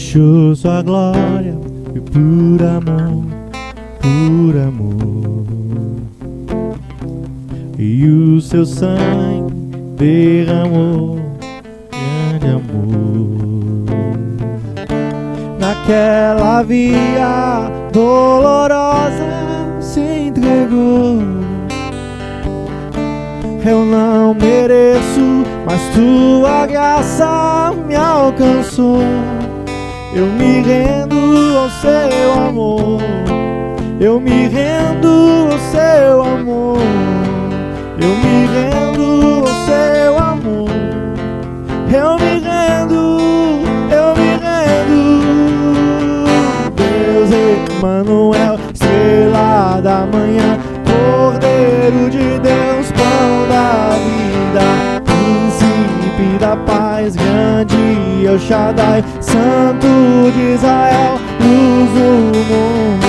deixou sua glória e por amor, e o seu sangue derramou grande amor. Naquela via dolorosa se entregou. Eu não mereço, mas tua graça me alcançou. Eu me rendo ao seu amor, eu me rendo ao seu amor, eu me rendo ao seu amor, eu me rendo, eu me rendo. Deus Emanuel, estrela da manhã, Cordeiro de Deus, pão da vida, príncipe da paz, grande El Shaddai, Santo de Israel, luz do mundo,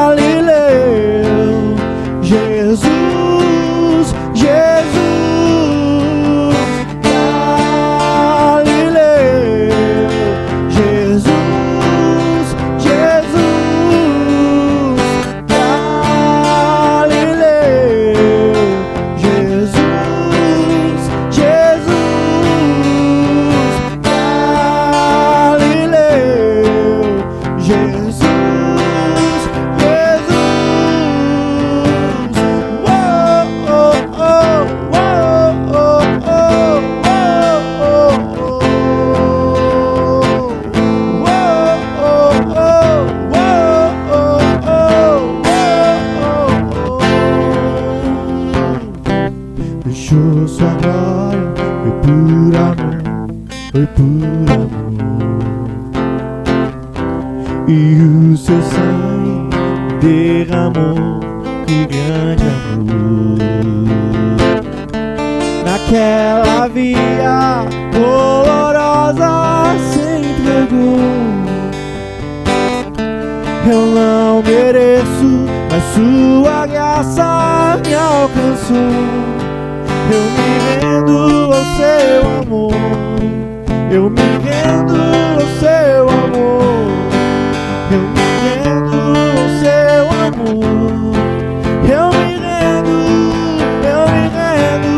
Galileu, Jesus, Jesus, Galileu, Jesus, Jesus, Galileu, Jesus, Jesus, Galileu, Jesus, Jesus. Oh, oh, oh, oh, oh, deixou sua glória, foi por amor, foi por amor, e o seu sangue derramou de grande amor. Naquela via dolorosa se entregou. Eu não mereço, mas sua graça me alcançou. Eu me rendo ao seu amor, eu me rendo ao seu amor, eu me rendo ao seu amor, eu me rendo, eu me rendo.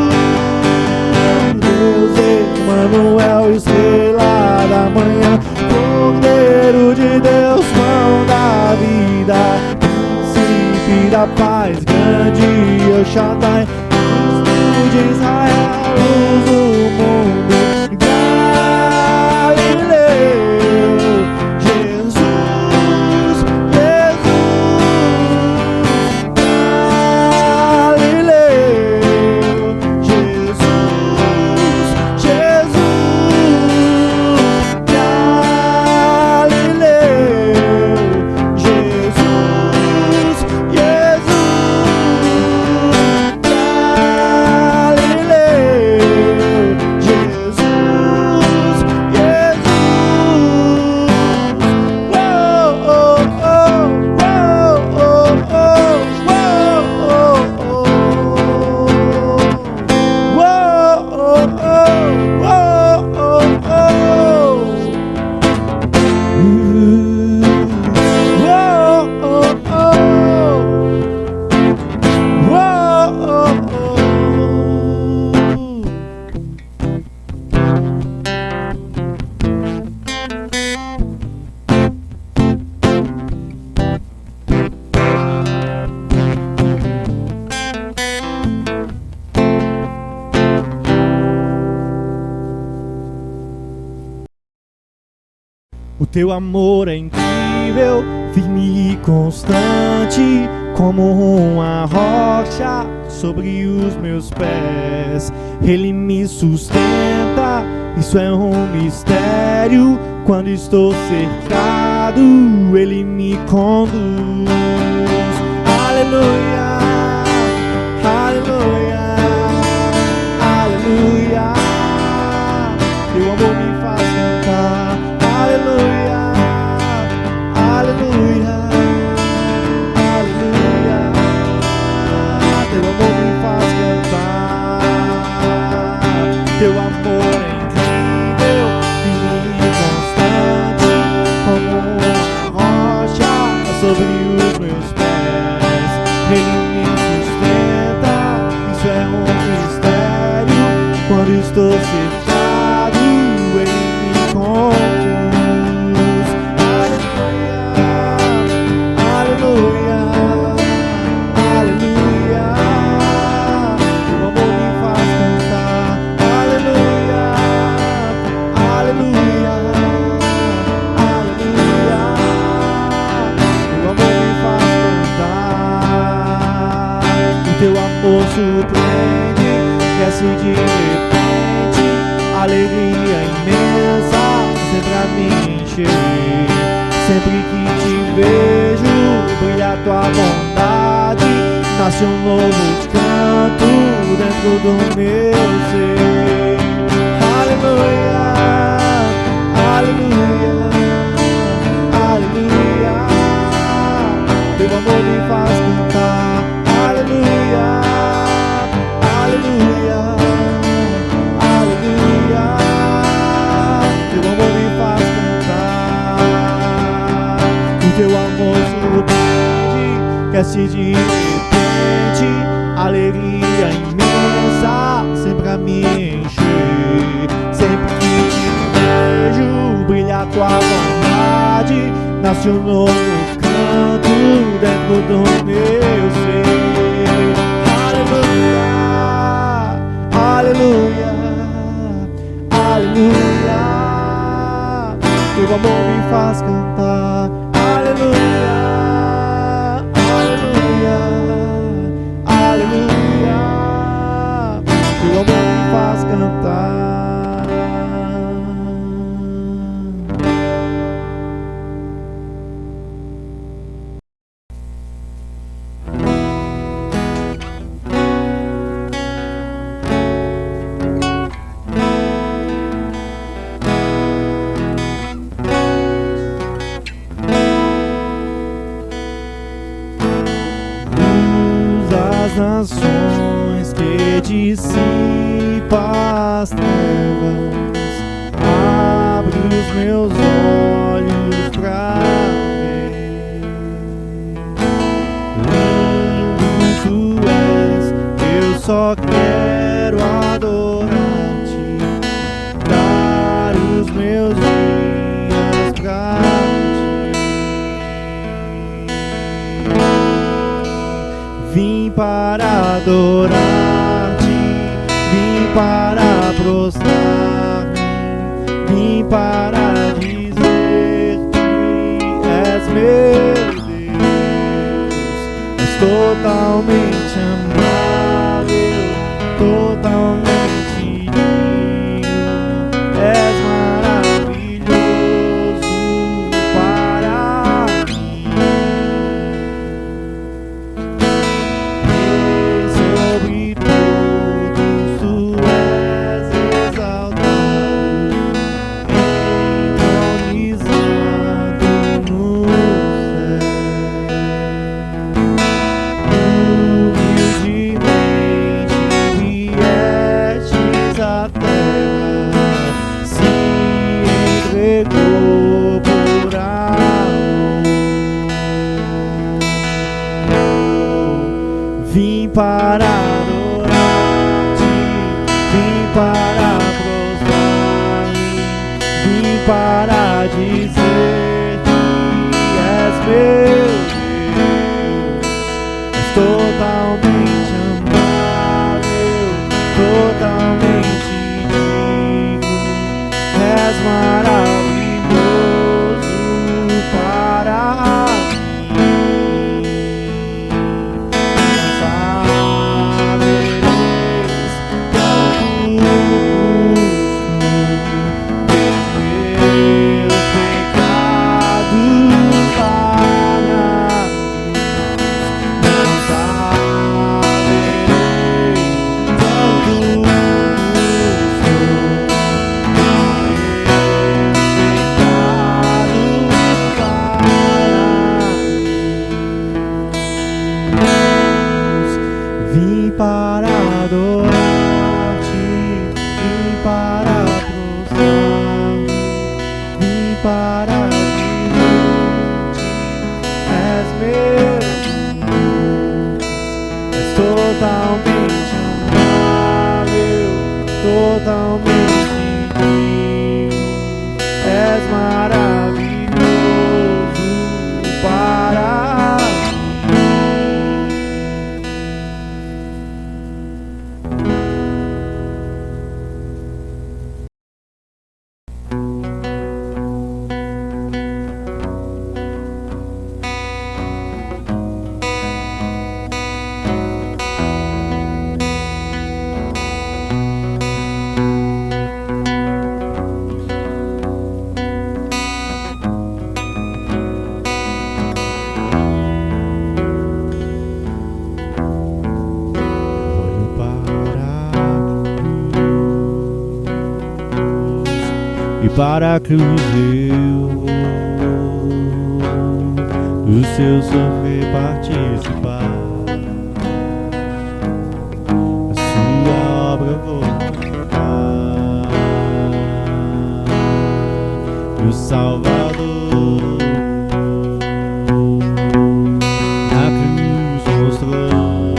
Deus Emanuel, estrela da manhã, Cordeiro de Deus, pão da vida, príncipe da paz, grande El Shaddai, de Israel, luz do mundo, Galileu, Jesus, Jesus, Galileu, Jesus, Jesus, Galileu, Jesus, Jesus. O teu amor é incrível, firme e constante, como uma rocha sobre os meus pés. Ele me sustenta, isso é um mistério. Quando estou cercado, Ele me conduz. Aleluia, aleluia, aleluia. Teu amor me faz cantar. Aleluia, aleluia, aleluia. Teu amor me faz cantar. Teu amor é incrível, firme e constante. sobre os meus pés. Ele me sustenta, isso é um mistério. Quando estou cercado, Ele me conduz. Aleluia, aleluia, aleluia. O amor me faz cantar. Aleluia, aleluia, aleluia. O amor me faz cantar. O teu amor surpreende, cresce de repente, alegria imensa sempre a me encher. Sempre que te vejo, brilha a tua bondade, nasce um novo canto dentro do meu ser. Aleluia, aleluia, aleluia. Teu amor me faz cantar. Aleluia, aleluia, aleluia. Teu amor me faz cantar. O teu amor surpreende, cresce de repente, alegria imensa sempre a me encher. Sempre que te vejo, brilha a tua vontade, nasce um novo canto dentro do meu ser. Aleluia, aleluia, aleluia. Teu amor me faz cantar. Aleluia, aleluia, aleluia. Teu amor me faz cantar. Das nações que dissipa as trevas, abre os meus olhos pra ver. Lindo tu és, eu só quero adorar-te, dar os meus dias pra ti. Vim para adorar-te, vim para prostrar-me, vim para dizer que és meu Deus. És totalmente amável, totalmente digno, és maravilhoso para mim. Sobre todos tu és exaltado, entronizado no céu. Humildemente viestes à terra, se entregou por amor. Vim para adorar-te, vim para prostrar-me, vim para dizer que és meu Deus. És totalmente amável, totalmente digno, és maravilhoso para mim. Sabereis quanto custo meus pecados. para a cruz eu do seu sofrer participar. A sua obra vou contar, o Salvador na cruz mostrou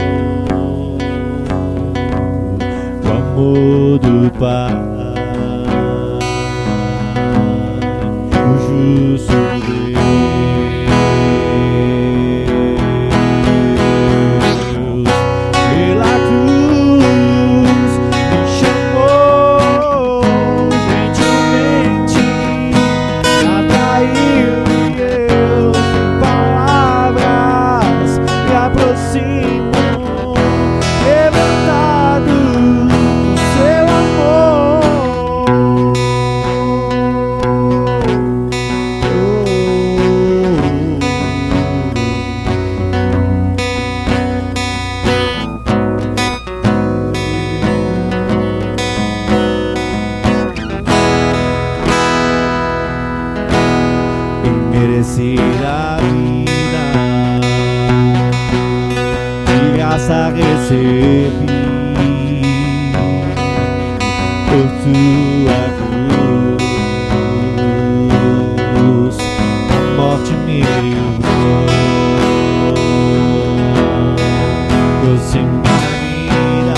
o amor do Pai, o justo Deus. Pela cruz me chamou gentilmente, atraiu e eu sem palavras me aproximo, levantado do seu amor. Merecer a vida, de graça recebi por tua cruz, a morte me livrou, trouxe minha vida.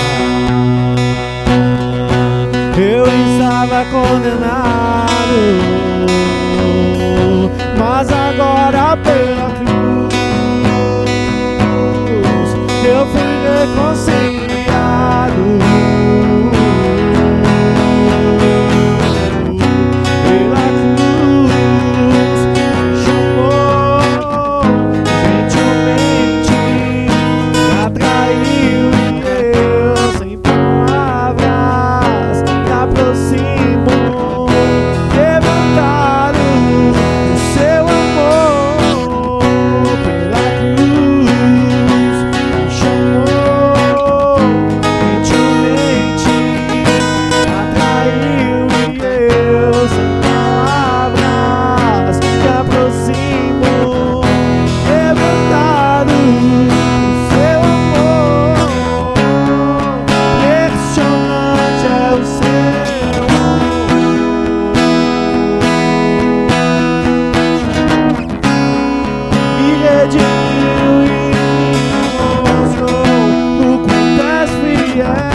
Eu estava condenado, mas agora pela cruz eu fui reconciliado. Pela cruz me chamou gentilmente, me atraiu e eu sem palavras me aproximo, levantado do seu amor. Pela cruz me chamou gentilmente, me atraiu e eu sem palavras me aproximo, levantado do seu amor. Impressionante é o seu amor, me redimiu e me mostrou o quanto és fiel.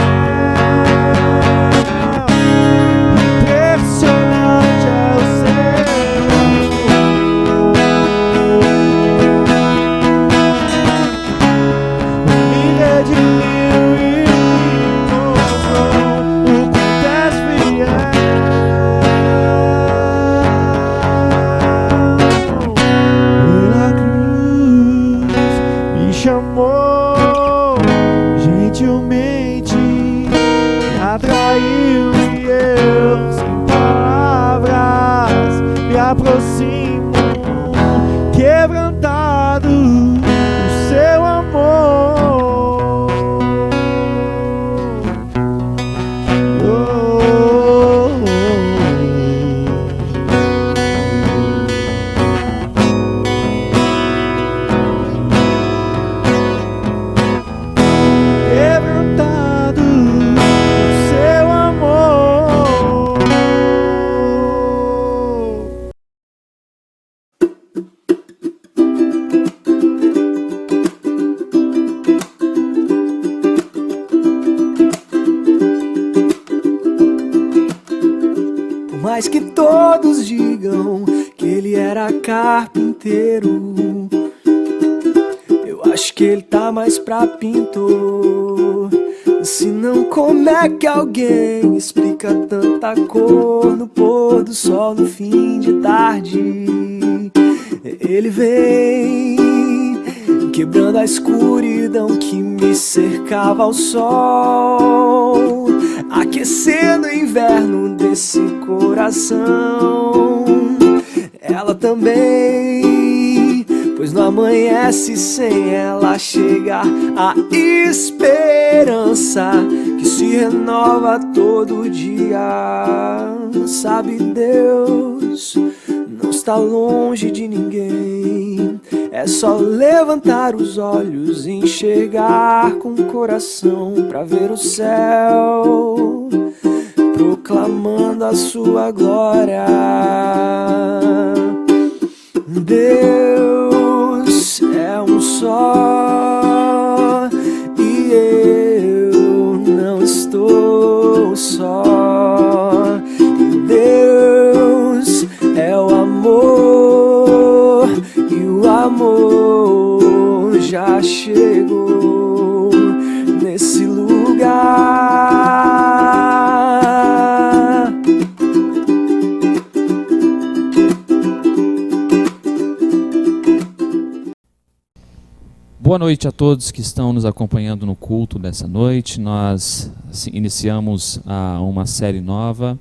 Impressionante é o seu amor, me redimiu e me mostrou o quanto és fiel. Pela cruz me chamou gentilmente, me atraiu e eu sem palavras me aproximo, quebrantado do seu amor. Quebrantado do seu amor. Por mais que todos digam que ele era carpinteiro, eu acho que ele tá mais pra pintor. Se não, como é que alguém explica tanta cor no pôr do sol no fim de tarde? Ele vem quebrando a escuridão que me cercava ao sol, aquecendo o inverno desse coração. Ela também, pois não amanhece sem ela chegar a esperança que que se renova todo dia. Sabe, Deus não está longe de ninguém. É só levantar os olhos e enxergar com o coração pra ver o céu proclamando a sua glória. Deus é um só e eu não estou só. E Deus é o amor e o amor já chegou nesse lugar. Boa noite a todos que estão nos acompanhando no culto dessa noite. Nós iniciamos uma série nova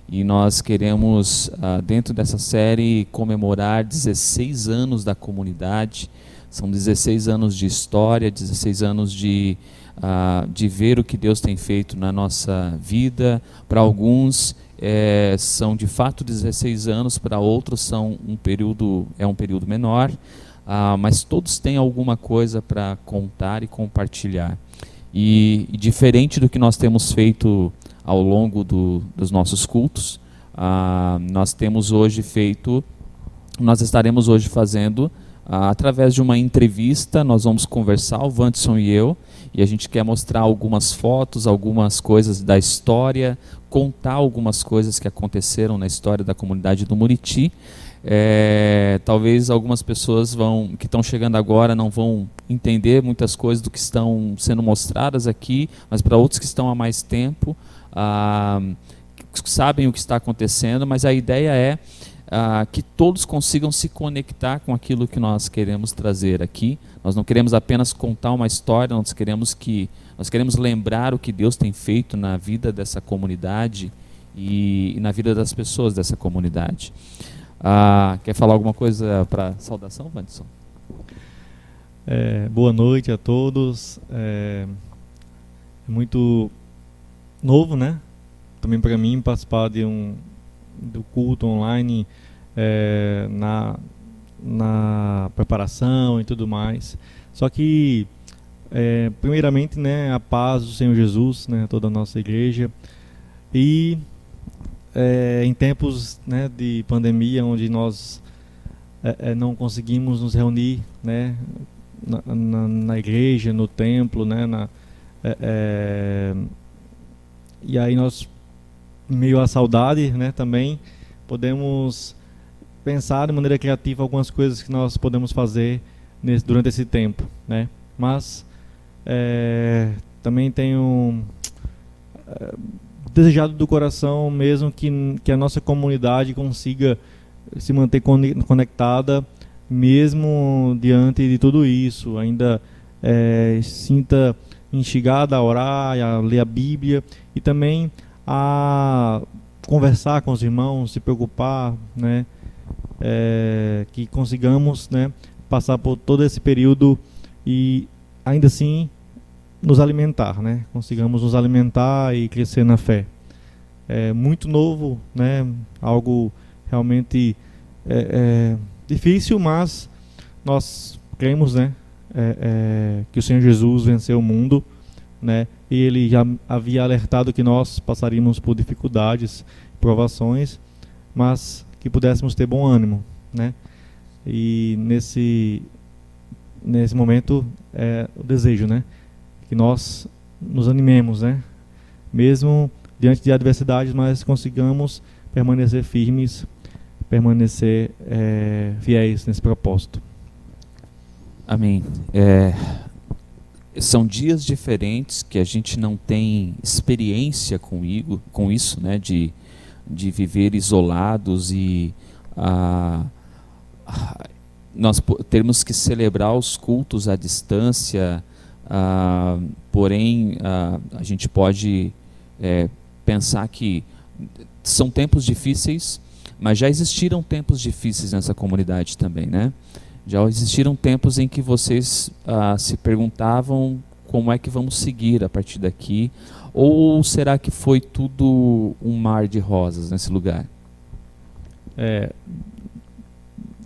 e nós queremos, dentro dessa série, comemorar 16 anos da comunidade. São 16 anos de história, 16 anos de ver o que Deus tem feito na nossa vida. Para alguns são de fato 16 anos, para outros são um período menor. Mas todos têm alguma coisa para contar e compartilhar. E diferente do que nós temos feito ao longo dos nossos cultos, nós estaremos hoje fazendo, através de uma entrevista, nós vamos conversar, o Wanderson e eu, e a gente quer mostrar algumas fotos, algumas coisas da história, contar algumas coisas que aconteceram na história da comunidade do Muriti. Talvez algumas pessoas que estão chegando agora não vão entender muitas coisas do que estão sendo mostradas aqui, mas para outros que estão há mais tempo, sabem o que está acontecendo, mas a ideia é que todos consigam se conectar com aquilo que nós queremos trazer aqui. Nós não queremos apenas contar uma história, nós queremos lembrar o que Deus tem feito na vida dessa comunidade e na vida das pessoas dessa comunidade. Quer falar alguma coisa para saudação, Wanderson? Boa noite a todos. É muito novo, né? Também para mim participar do culto online, na preparação e tudo mais. Só que, primeiramente, né, a paz do Senhor Jesus, né, toda a nossa igreja. E em tempos, né, de pandemia, onde nós não conseguimos nos reunir, né, na igreja, no templo, né, e aí nós, meio à saudade, né, também podemos pensar de maneira criativa algumas coisas que nós podemos fazer durante esse tempo, né? Mas também tenho desejado do coração mesmo que a nossa comunidade consiga se manter conectada mesmo diante de tudo isso, ainda sinta instigada a orar, a ler a Bíblia e também a conversar com os irmãos, se preocupar, né, que consigamos, né, passar por todo esse período e ainda assim nos alimentar, né, consigamos nos alimentar e crescer na fé. É muito novo, né, algo realmente difícil, mas nós cremos, né, que o Senhor Jesus venceu o mundo, né, e Ele já havia alertado que nós passaríamos por dificuldades, provações, mas que pudéssemos ter bom ânimo, né? E nesse momento o desejo, né, que nós nos animemos, né, mesmo diante de adversidades, mas consigamos permanecer firmes, permanecer fiéis nesse propósito. Amém. São dias diferentes que a gente não tem experiência com isso, né, de viver isolados e nós temos que celebrar os cultos à distância, porém a gente pode pensar que são tempos difíceis, mas já existiram tempos difíceis nessa comunidade também, né? Já existiram tempos em que vocês se perguntavam como é que vamos seguir a partir daqui? Ou será que foi tudo um mar de rosas nesse lugar?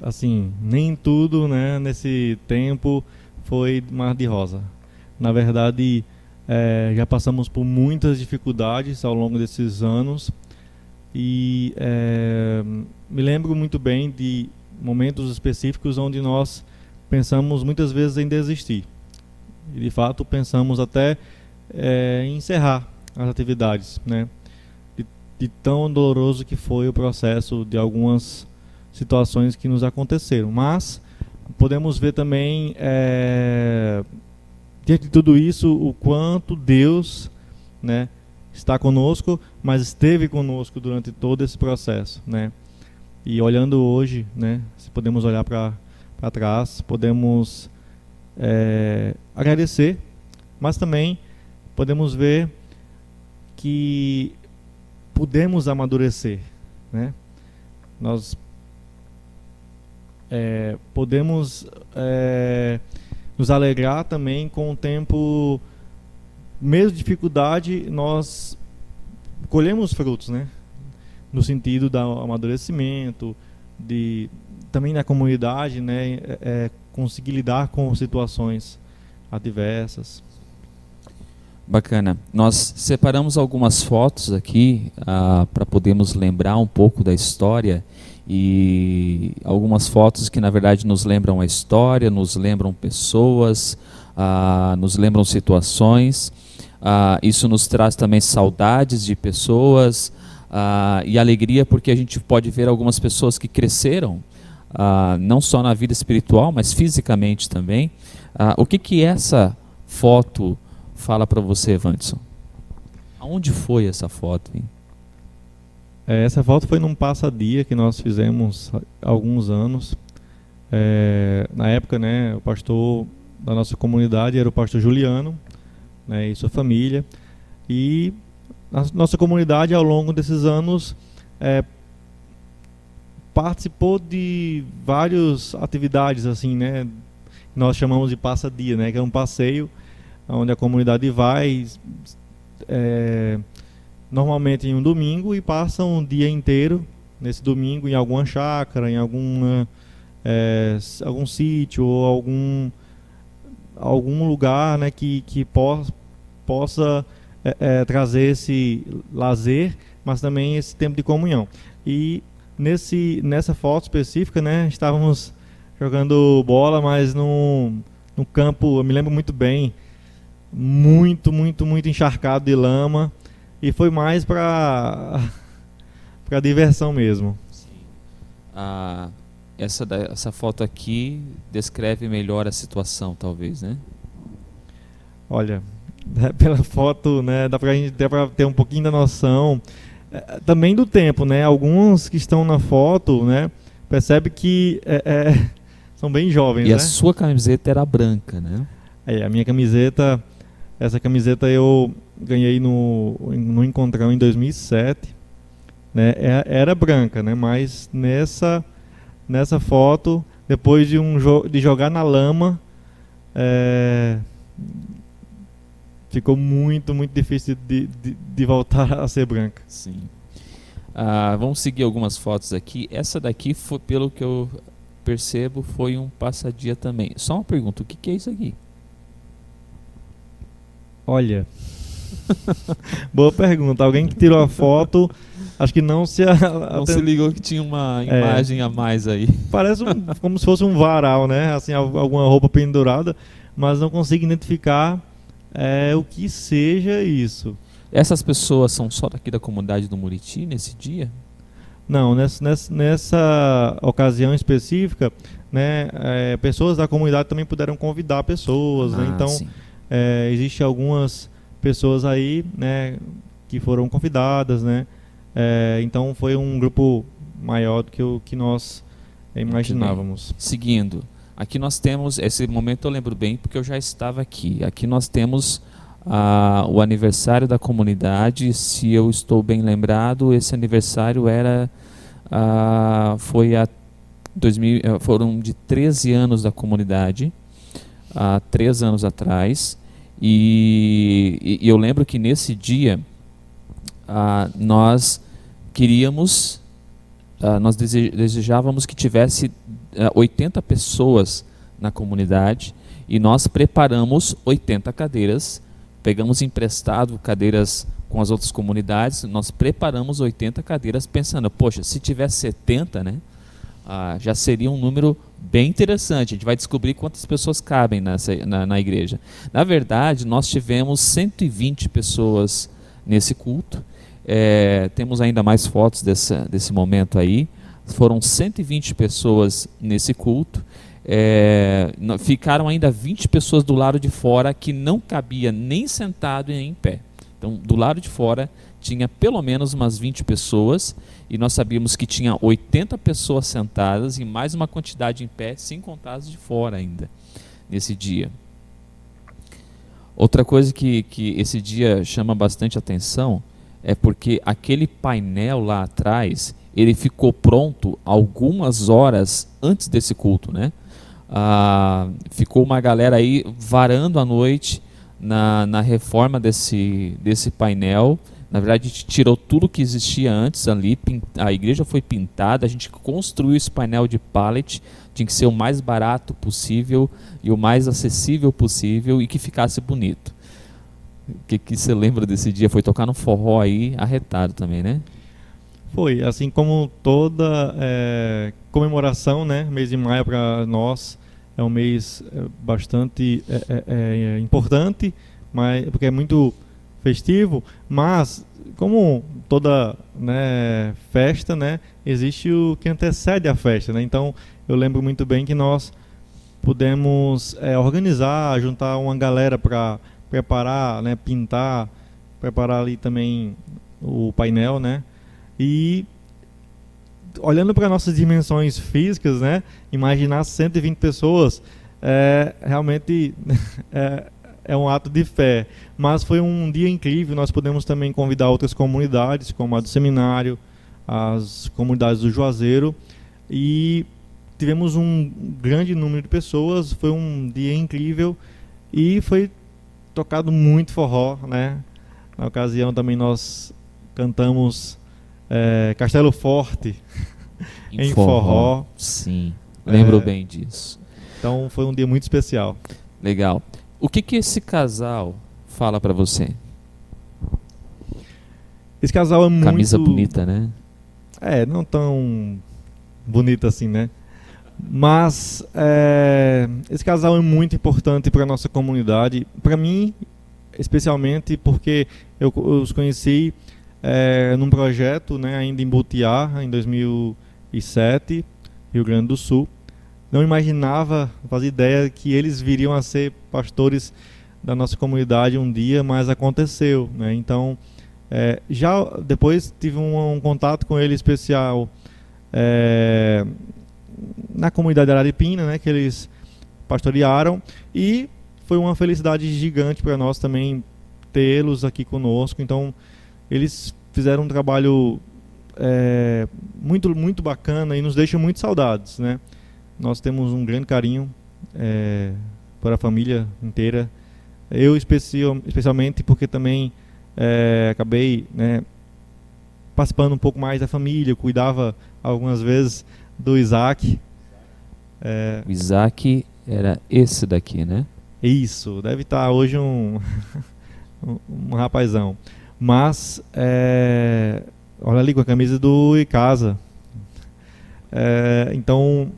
Assim, nem tudo, né, nesse tempo foi mar de rosa. Na verdade, já passamos por muitas dificuldades ao longo desses anos e me lembro muito bem de momentos específicos onde nós pensamos muitas vezes em desistir. E de fato pensamos até em encerrar as atividades, né? De tão doloroso que foi o processo de algumas situações que nos aconteceram. Mas podemos ver também, diante de tudo isso, o quanto Deus, né, está conosco, mas esteve conosco durante todo esse processo, né? E olhando hoje, né, se podemos olhar para trás, podemos agradecer, mas também podemos ver que pudemos amadurecer, né? Nós podemos nos alegrar também com o tempo, mesmo de dificuldade, nós colhemos frutos, né? No sentido do amadurecimento, também na comunidade, né? Conseguir lidar com situações adversas. Bacana. Nós separamos algumas fotos aqui para podermos lembrar um pouco da história, e algumas fotos que na verdade nos lembram a história, nos lembram pessoas, nos lembram situações. Isso nos traz também saudades de pessoas e alegria, porque a gente pode ver algumas pessoas que cresceram, não só na vida espiritual, mas fisicamente também. O que essa foto fala para você, Wanderson? Aonde foi essa foto, hein? Essa foto foi num passa-dia que nós fizemos há alguns anos. Na época, né, o pastor da nossa comunidade era o pastor Juliano, né, e sua família. E a nossa comunidade, ao longo desses anos, participou de várias atividades, assim, né, nós chamamos de passa-dia, né, que é um passeio onde a comunidade vai normalmente em um domingo e passa um dia inteiro nesse domingo em alguma chácara, em algum sítio ou algum lugar, né, que possa trazer esse lazer, mas também esse tempo de comunhão. E nessa foto específica, né, estávamos jogando bola, mas num campo, eu me lembro muito bem, muito encharcado de lama, e foi mais para diversão mesmo. Essa foto aqui descreve melhor a situação, talvez, né? Olha, pela foto, né, dá para ter um pouquinho da noção também do tempo, né? Alguns que estão na foto, né, percebe que são bem jovens, e né? a sua camiseta era branca, né? A minha camiseta, essa camiseta eu ganhei no Encontrão em 2007, né? Era branca, né? Mas nessa foto, depois de jogar na lama, ficou muito difícil de voltar a ser branca. Sim. Vamos seguir algumas fotos aqui. Essa daqui, pelo que eu percebo, foi um passadia também. Só uma pergunta, o que é isso aqui? Olha, boa pergunta. Alguém que tirou a foto, acho que não se ligou que tinha uma imagem a mais aí. Parece como se fosse um varal, né? Assim, alguma roupa pendurada, mas não consigo identificar o que seja isso. Essas pessoas são só daqui da comunidade do Muriti nesse dia? Não, nessa ocasião específica, né, pessoas da comunidade também puderam convidar pessoas, né? Então existem algumas pessoas aí, né, que foram convidadas, né? Então foi um grupo maior do que o que nós imaginávamos. Seguindo, aqui nós temos, esse momento eu lembro bem porque eu já estava aqui. Aqui nós temos o aniversário da comunidade. Se eu estou bem lembrado, esse aniversário foram de 13 anos da comunidade, há 3 anos atrás. E eu lembro que nesse dia nós queríamos, nós desejávamos que tivesse 80 pessoas na comunidade, e nós preparamos 80 cadeiras, pegamos emprestado cadeiras com as outras comunidades, nós preparamos 80 cadeiras pensando, poxa, se tivesse 70, né, já seria um número bem interessante, a gente vai descobrir quantas pessoas cabem na igreja. Na verdade, nós tivemos 120 pessoas nesse culto, temos ainda mais fotos desse momento aí, foram 120 pessoas nesse culto, ficaram ainda 20 pessoas do lado de fora que não cabia nem sentado nem em pé. Então, do lado de fora tinha pelo menos umas 20 pessoas, e nós sabíamos que tinha 80 pessoas sentadas e mais uma quantidade em pé, sem contar as de fora ainda, nesse dia. Outra coisa que esse dia chama bastante atenção é porque aquele painel lá atrás, ele ficou pronto algumas horas antes desse culto, né? Ficou uma galera aí varando a noite na reforma desse painel. Na verdade, a gente tirou tudo que existia antes ali, a igreja foi pintada, a gente construiu esse painel de pallet, tinha que ser o mais barato possível e o mais acessível possível e que ficasse bonito. O que você lembra desse dia? Foi tocar no forró aí, arretado também, né? Foi, assim como toda comemoração, né? Mês de maio para nós é um mês bastante importante, porque é muito festivo, mas como toda, né, festa, né, existe o que antecede a festa, né? Então eu lembro muito bem que nós pudemos organizar, juntar uma galera para preparar, né, pintar, preparar ali também o painel, né? E olhando para nossas dimensões físicas, né, imaginar 120 pessoas realmente é um ato de fé. Mas foi um dia incrível, nós pudemos também convidar outras comunidades, como a do Seminário, as comunidades do Juazeiro, e tivemos um grande número de pessoas, foi um dia incrível e foi tocado muito forró, né? Na ocasião também nós cantamos Castelo Forte em forró. Sim, lembro bem disso. Então foi um dia muito especial. Legal. O que esse casal fala pra você? Esse casal é muito... Camisa bonita, né? Não tão bonita assim, né? Mas esse casal é muito importante para a nossa comunidade. Para mim, especialmente porque eu os conheci num projeto, né, ainda em Butiá, em 2007, Rio Grande do Sul. Não imaginava, não fazia ideia que eles viriam a ser pastores da nossa comunidade um dia, mas aconteceu, né? Então, já depois tive um contato com ele especial na comunidade de Araripina, né, que eles pastorearam, e foi uma felicidade gigante para nós também tê-los aqui conosco. Então, eles fizeram um trabalho muito, muito bacana e nos deixa muito saudades, né? Nós temos um grande carinho para a família inteira. Eu especialmente porque também acabei, né, participando um pouco mais da família. Eu cuidava algumas vezes do Isaac. O Isaac era esse daqui, né? Isso, deve estar hoje um rapazão. Mas, olha ali com a camisa do Icasa. Então,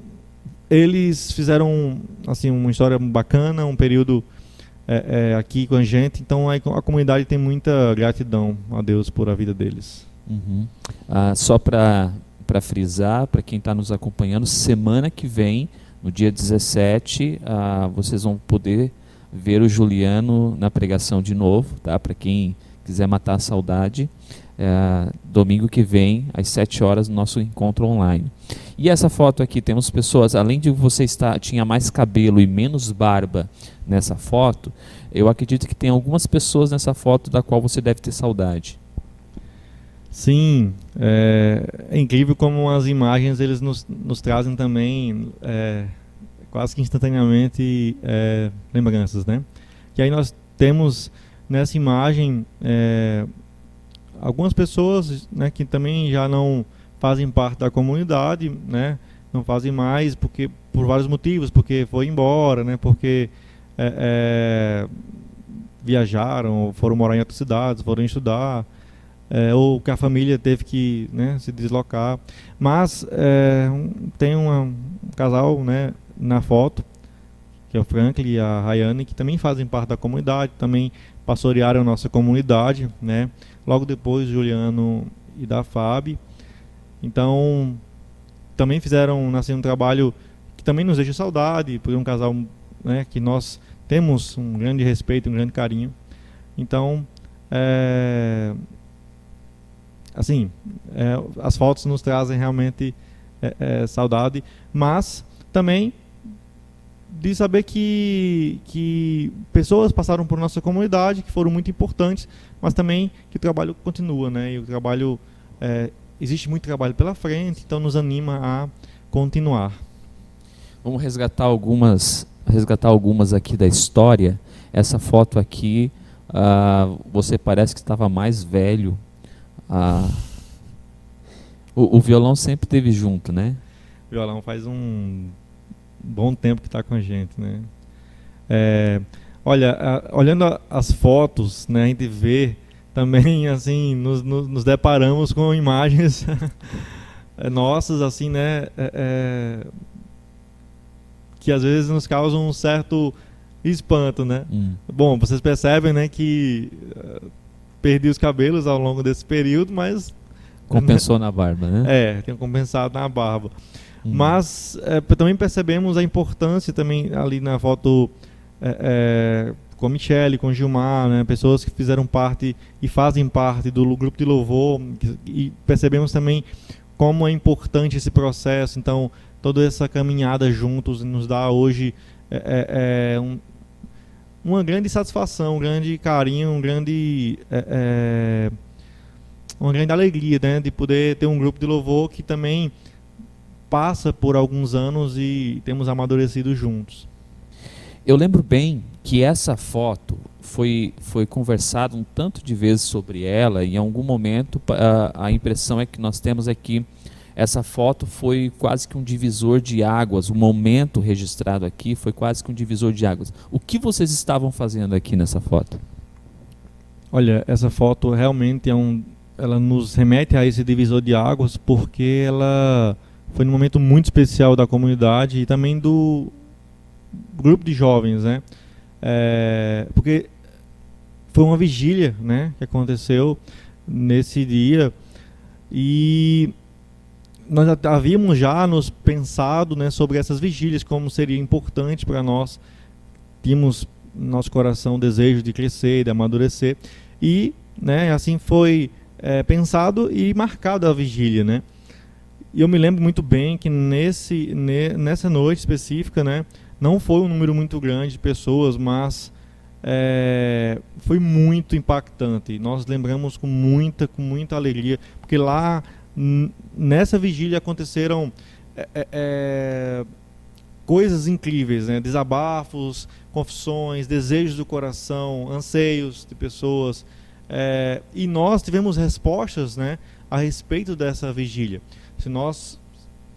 eles fizeram assim, uma história bacana, um período aqui com a gente. Então, a comunidade tem muita gratidão a Deus por a vida deles. Uhum. Só para frisar, para quem está nos acompanhando, semana que vem, no dia 17, vocês vão poder ver o Juliano na pregação de novo, tá? Para quem quiser matar a saudade, domingo que vem, às 7 horas, no nosso encontro online. E essa foto aqui, temos pessoas, além de você tinha mais cabelo e menos barba nessa foto, eu acredito que tem algumas pessoas nessa foto da qual você deve ter saudade. Sim, é incrível como as imagens eles nos trazem também quase que instantaneamente lembranças, né? Que aí nós temos nessa imagem algumas pessoas, né, que também já não fazem parte da comunidade, né, não fazem mais porque por vários motivos, porque foi embora, né, porque viajaram, foram morar em outras cidades, foram estudar, ou que a família teve que, né, se deslocar. Mas tem um casal, né, na foto, que é o Franklin e a Rayane, que também fazem parte da comunidade, também pastorearam a nossa comunidade, né? Logo depois, Juliano e da Fábio. Então, também fizeram um trabalho que também nos deixa saudade, por um casal, né, que nós temos um grande respeito, um grande carinho. Então, assim, as fotos nos trazem realmente saudade, mas também de saber que pessoas passaram por nossa comunidade, que foram muito importantes, mas também que o trabalho continua, né? E o trabalho, existe muito trabalho pela frente, então nos anima a continuar. Vamos resgatar algumas aqui da história. Essa foto aqui, você parece que estava mais velho. O violão sempre esteve junto, né? O violão faz um bom tempo que está com a gente, né? Olha, olhando as fotos, né, a gente vê também, assim, nos deparamos com imagens nossas, assim, né, que às vezes nos causam um certo espanto, né? Bom, vocês percebem, né, que perdi os cabelos ao longo desse período, mas compensou na barba, né? Tenho compensado na barba. Mas também percebemos a importância também ali na foto com a Michele, com o Gilmar, né, pessoas que fizeram parte e fazem parte do grupo de louvor, e percebemos também como é importante esse processo. Então, toda essa caminhada juntos nos dá hoje uma grande satisfação, um grande carinho, uma grande alegria, né, de poder ter um grupo de louvor que também passa por alguns anos e temos amadurecido juntos. Eu lembro bem que essa foto foi conversado um tanto de vezes sobre ela, e em algum momento a impressão que nós temos é que essa foto foi quase que um divisor de águas. O momento registrado aqui foi quase que um divisor de águas. O que vocês estavam fazendo aqui nessa foto? Olha, essa foto realmente ela nos remete a esse divisor de águas, porque ela foi num momento muito especial da comunidade e também do grupo de jovens, né? Porque foi uma vigília, né, que aconteceu nesse dia, e nós havíamos já nos pensado, né, sobre essas vigílias, como seria importante para nós. Tínhamos no nosso coração o desejo de crescer, de amadurecer, e, né, assim foi pensado e marcado a vigília, né? E eu me lembro muito bem que nessa noite específica, né, não foi um número muito grande de pessoas, mas foi muito impactante. Nós lembramos com muita alegria, porque lá nessa vigília aconteceram coisas incríveis, né? Desabafos, confissões, desejos do coração, anseios de pessoas, e nós tivemos respostas, né, a respeito dessa vigília. Se nós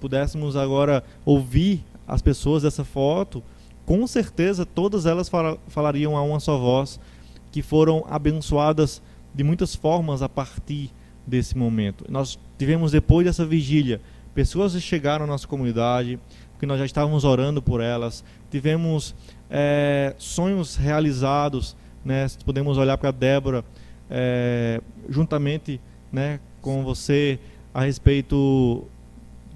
pudéssemos agora ouvir as pessoas dessa foto, com certeza todas elas falariam a uma só voz que foram abençoadas de muitas formas a partir desse momento. Nós tivemos, depois dessa vigília, pessoas que chegaram à nossa comunidade, porque nós já estávamos orando por elas. Tivemos sonhos realizados, né? Podemos olhar para a Débora, juntamente, né, com você, a respeito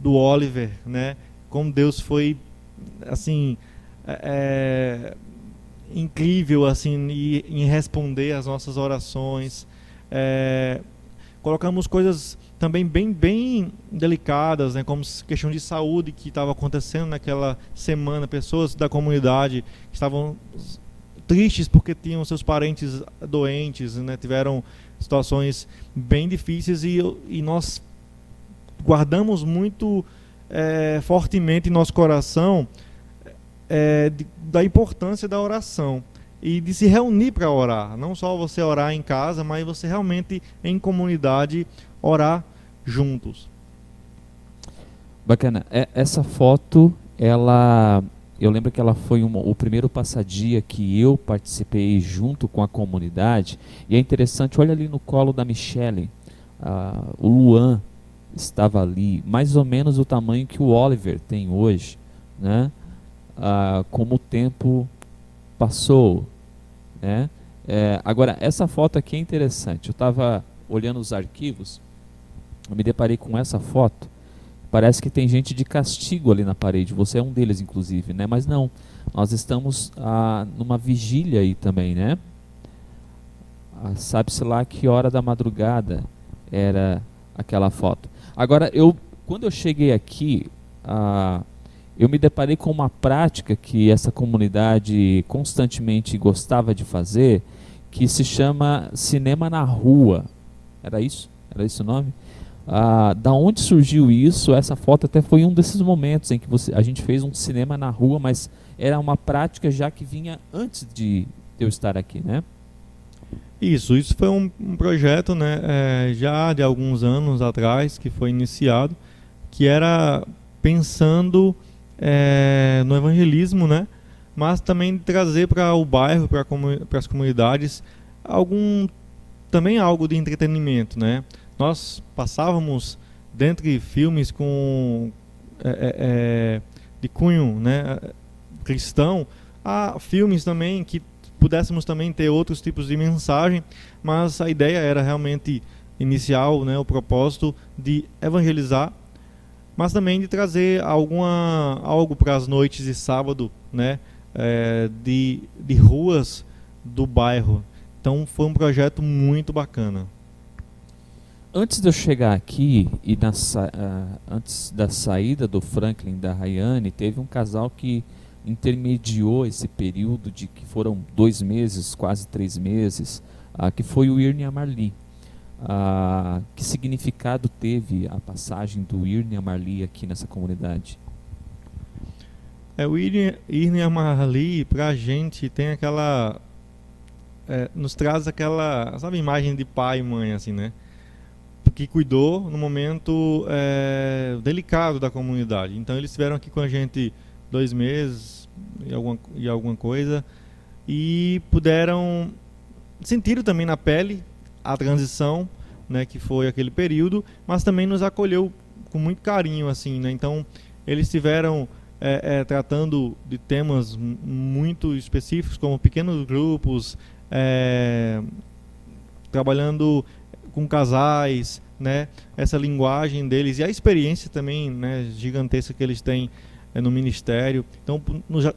do Oliver, né? Como Deus foi, assim, incrível, assim, em responder às nossas orações. Colocamos coisas também bem delicadas, né, como questão de saúde que estava acontecendo naquela semana. Pessoas da comunidade que estavam tristes porque tinham seus parentes doentes, né, tiveram situações bem difíceis, e nós guardamos muito fortemente em nosso coração da importância da oração. e de se reunir para orar. Não só você orar em casa, mas você realmente em comunidade orar juntos. Bacana. Essa foto, eu lembro que ela foi o primeiro passadia que eu participei junto com a comunidade. E é interessante, olha ali no colo da Michele, o Luan estava ali, mais ou menos o tamanho que o Oliver tem hoje, né? Como o tempo passou, né? Agora, essa foto aqui é interessante. Eu estava olhando os arquivos, eu me deparei com essa foto. Parece que tem gente de castigo ali na parede. Você é um deles, inclusive, né? Mas não. Nós estamos numa vigília aí também, né? Sabe-se lá que hora da madrugada era aquela foto. Agora, quando eu cheguei aqui, eu me deparei com uma prática que essa comunidade constantemente gostava de fazer, que se chama cinema na rua. Era isso? Era esse o nome? Da onde surgiu isso? Essa foto até foi um desses momentos em que a gente fez um cinema na rua, mas era uma prática já que vinha antes de eu estar aqui, né? Isso foi um projeto, né, já de alguns anos atrás, que foi iniciado, que era pensando no evangelismo, né, mas também de trazer para o bairro, para as comunidades, também algo de entretenimento, né? Nós passávamos dentre filmes de cunho, né, cristão, a filmes também que pudéssemos também ter outros tipos de mensagem, mas a ideia era realmente inicial, né, o propósito de evangelizar, mas também de trazer algo para as noites de sábado, né, de ruas do bairro. Então foi um projeto muito bacana. Antes de eu chegar aqui e antes da saída do Franklin e da Rayane, teve um casal que intermediou esse período de que foram 2 meses, quase 3 meses, que foi o Irne e a Marli. Que significado teve a passagem do Irne e a Marli aqui nessa comunidade? O Irne e a Marli, pra gente, tem aquela... nos traz aquela, sabe, imagem de pai e mãe, assim, né? Que cuidou no momento delicado da comunidade. Então eles estiveram aqui com a gente 2 meses e alguma coisa, e sentiram também na pele a transição, né, que foi aquele período, mas também nos acolheu com muito carinho, assim, né? Então eles estiveram tratando de temas muito específicos, como pequenos grupos, trabalhando com casais, né, essa linguagem deles e a experiência também, né, gigantesca que eles têm no ministério. Então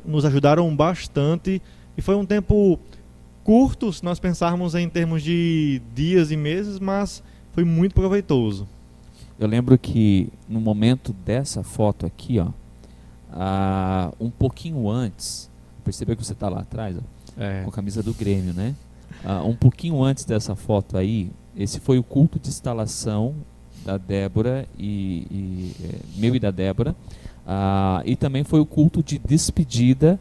nos ajudaram bastante, e foi um tempo curto se nós pensarmos em termos de dias e meses, mas foi muito proveitoso. Eu lembro que no momento dessa foto aqui, um pouquinho antes, percebeu que você está lá atrás, com a camisa do Grêmio, né? Um pouquinho antes dessa foto aí, esse foi o culto de instalação da Débora meu e da Débora, e também foi o culto de despedida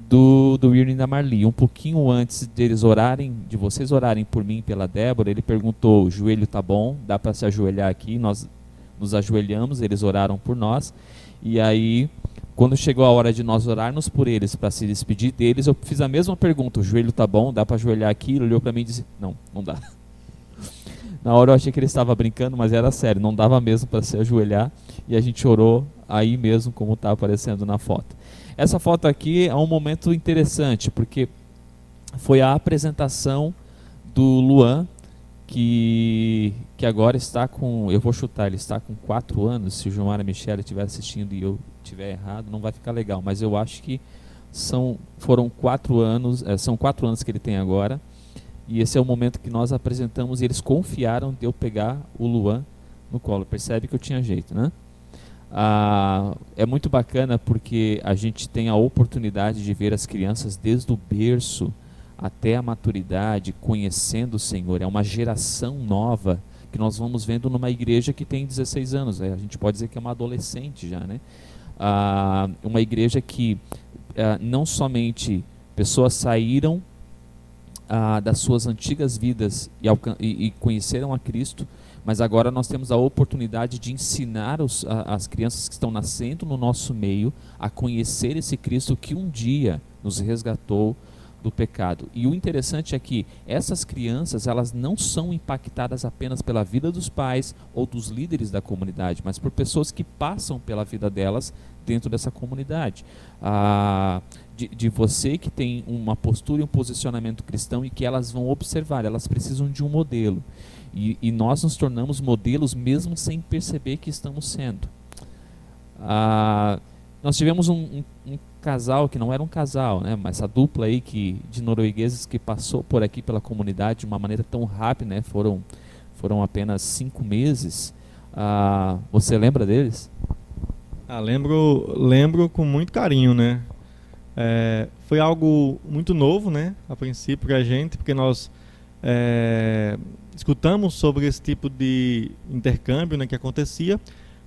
do Irne e da Marli. Um pouquinho antes de vocês orarem por mim e pela Débora, ele perguntou: o joelho tá bom? Dá para se ajoelhar aqui? Nós nos ajoelhamos, eles oraram por nós, e aí quando chegou a hora de nós orarmos por eles para se despedir deles, eu fiz a mesma pergunta: o joelho tá bom? Dá para ajoelhar aqui? Ele olhou para mim e disse: não dá. Na hora eu achei que ele estava brincando, mas era sério, não dava mesmo para se ajoelhar, e a gente orou aí mesmo, como está aparecendo na foto. Essa foto aqui é um momento interessante, porque foi a apresentação do Luan, que agora está com, eu vou chutar, ele está com 4 anos, se o João e a Michele estiver assistindo e eu estiver errado, não vai ficar legal, mas eu acho que foram 4 anos, são 4 anos que ele tem agora. E esse é o momento que nós apresentamos, e eles confiaram de eu pegar o Luan no colo. Percebe que eu tinha jeito, né? É muito bacana porque a gente tem a oportunidade de ver as crianças desde o berço até a maturidade, conhecendo o Senhor. É uma geração nova que nós vamos vendo numa igreja que tem 16 anos. A gente pode dizer que é uma adolescente já, né? Uma igreja que não somente pessoas saíram das suas antigas vidas e conheceram a Cristo, mas agora nós temos a oportunidade de ensinar as crianças que estão nascendo no nosso meio a conhecer esse Cristo que um dia nos resgatou do pecado. E o interessante é que essas crianças, elas não são impactadas apenas pela vida dos pais ou dos líderes da comunidade, mas por pessoas que passam pela vida delas dentro dessa comunidade. De você que tem uma postura e um posicionamento cristão e que elas vão observar, elas precisam de um modelo. E nós nos tornamos modelos mesmo sem perceber que estamos sendo. Nós tivemos um casal, que não era um casal, né, mas essa dupla aí de noruegueses que passou por aqui pela comunidade de uma maneira tão rápida, né, foram apenas 5 meses. Você lembra deles? Lembro com muito carinho, né? Foi algo muito novo, né, a princípio pra gente, porque nós escutamos sobre esse tipo de intercâmbio, né, que acontecia,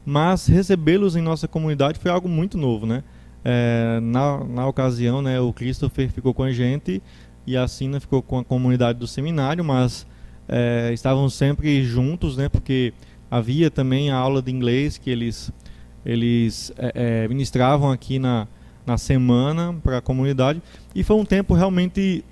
mas recebê-los em nossa comunidade foi algo muito novo, né? Na ocasião, né, o Christopher ficou com a gente e a Sina ficou com a comunidade do seminário, mas estavam sempre juntos, né, porque havia também a aula de inglês que eles ministravam aqui na semana para a comunidade, e foi um tempo realmente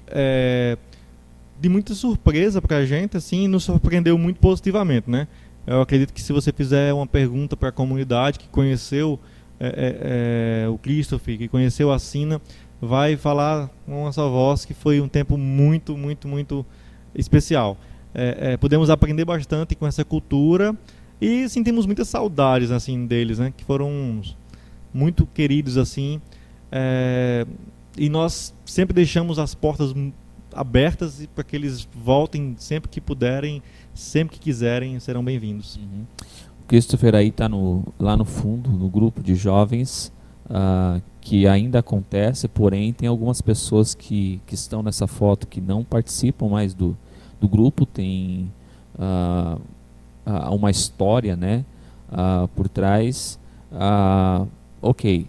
de muita surpresa para a gente, assim, nos surpreendeu muito positivamente, né? Eu acredito que se você fizer uma pergunta para a comunidade que conheceu o Christopher, que conheceu a Sina, vai falar com uma só voz que foi um tempo muito, muito, muito especial. Pudemos aprender bastante com essa cultura e sentimos muitas saudades, assim, deles, né? Que foram muito queridos, assim, e nós sempre deixamos as portas abertas para que eles voltem sempre que puderem, sempre que quiserem, serão bem-vindos. Uhum. O Christopher aí está lá no fundo, no grupo de jovens, que ainda acontece, porém tem algumas pessoas que estão nessa foto que não participam mais do grupo, tem uma história, né, por trás. Ok.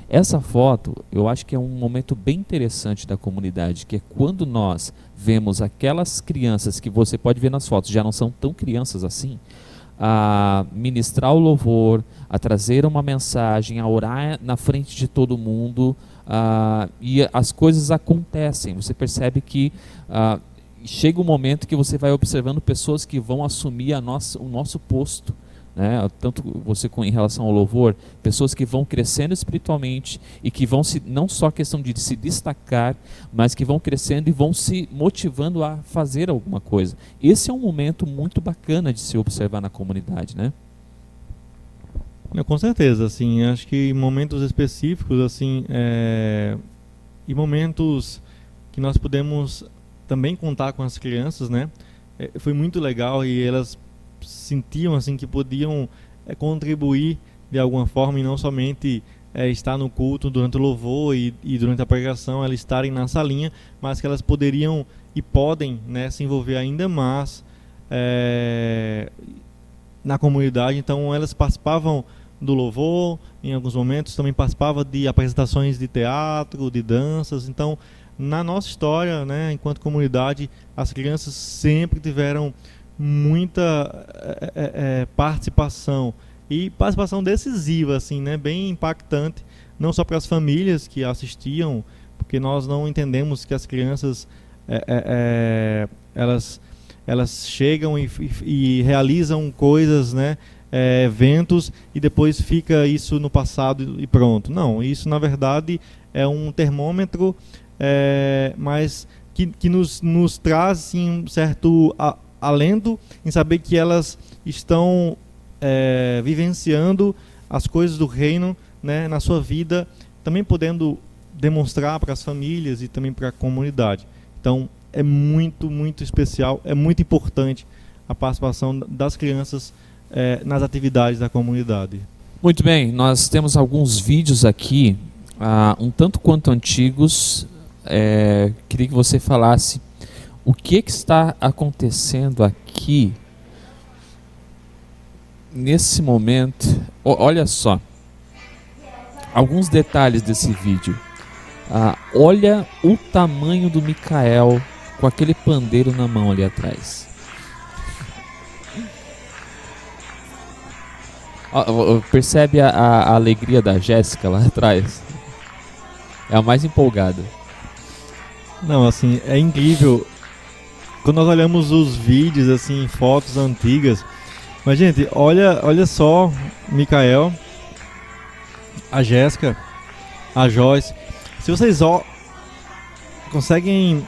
Essa foto, eu acho que é um momento bem interessante da comunidade, que é quando nós vemos aquelas crianças que você pode ver nas fotos, já não são tão crianças assim, a ministrar o louvor, a trazer uma mensagem, a orar na frente de todo mundo, e as coisas acontecem. Você percebe que chega um momento que você vai observando pessoas que vão assumir o nosso posto, né? Tanto você em relação ao louvor, pessoas que vão crescendo espiritualmente e que vão não só questão de se destacar, mas que vão crescendo e vão se motivando a fazer alguma coisa. Esse é um momento muito bacana de se observar na comunidade, né? Com certeza, assim, acho que em momentos específicos, assim, e momentos que nós podemos também contar com as crianças, né? Foi muito legal e elas sentiam, assim, que podiam contribuir de alguma forma e não somente estar no culto durante o louvor e durante a pregação, elas estarem na salinha, mas que elas poderiam e podem, né, se envolver ainda mais na comunidade. Então elas participavam do louvor, em alguns momentos também participavam de apresentações de teatro, de danças. Então, na nossa história, né, enquanto comunidade, as crianças sempre tiveram muita participação, e participação decisiva, assim, né, bem impactante, não só para as famílias que assistiam, porque nós não entendemos que as crianças elas chegam e realizam coisas, né, eventos, e depois fica isso no passado e pronto. Não, isso na verdade é um termômetro, mas que nos traz, assim, um certo alento em saber que elas estão vivenciando as coisas do reino, né, na sua vida, também podendo demonstrar para as famílias e também para a comunidade. Então é muito, muito especial, é muito importante a participação das crianças nas atividades da comunidade. Muito bem, nós temos alguns vídeos aqui, um tanto quanto antigos. Queria que você falasse o que está acontecendo aqui nesse momento. Olha só, alguns detalhes desse vídeo. Olha o tamanho do Micael com aquele pandeiro na mão ali atrás. Percebe a alegria da Jéssica lá atrás? É a mais empolgada. Não, assim, é incrível. Quando nós olhamos os vídeos, assim, fotos antigas. Mas, gente, olha só, Micael, a Jéssica, a Joyce. Se vocês conseguem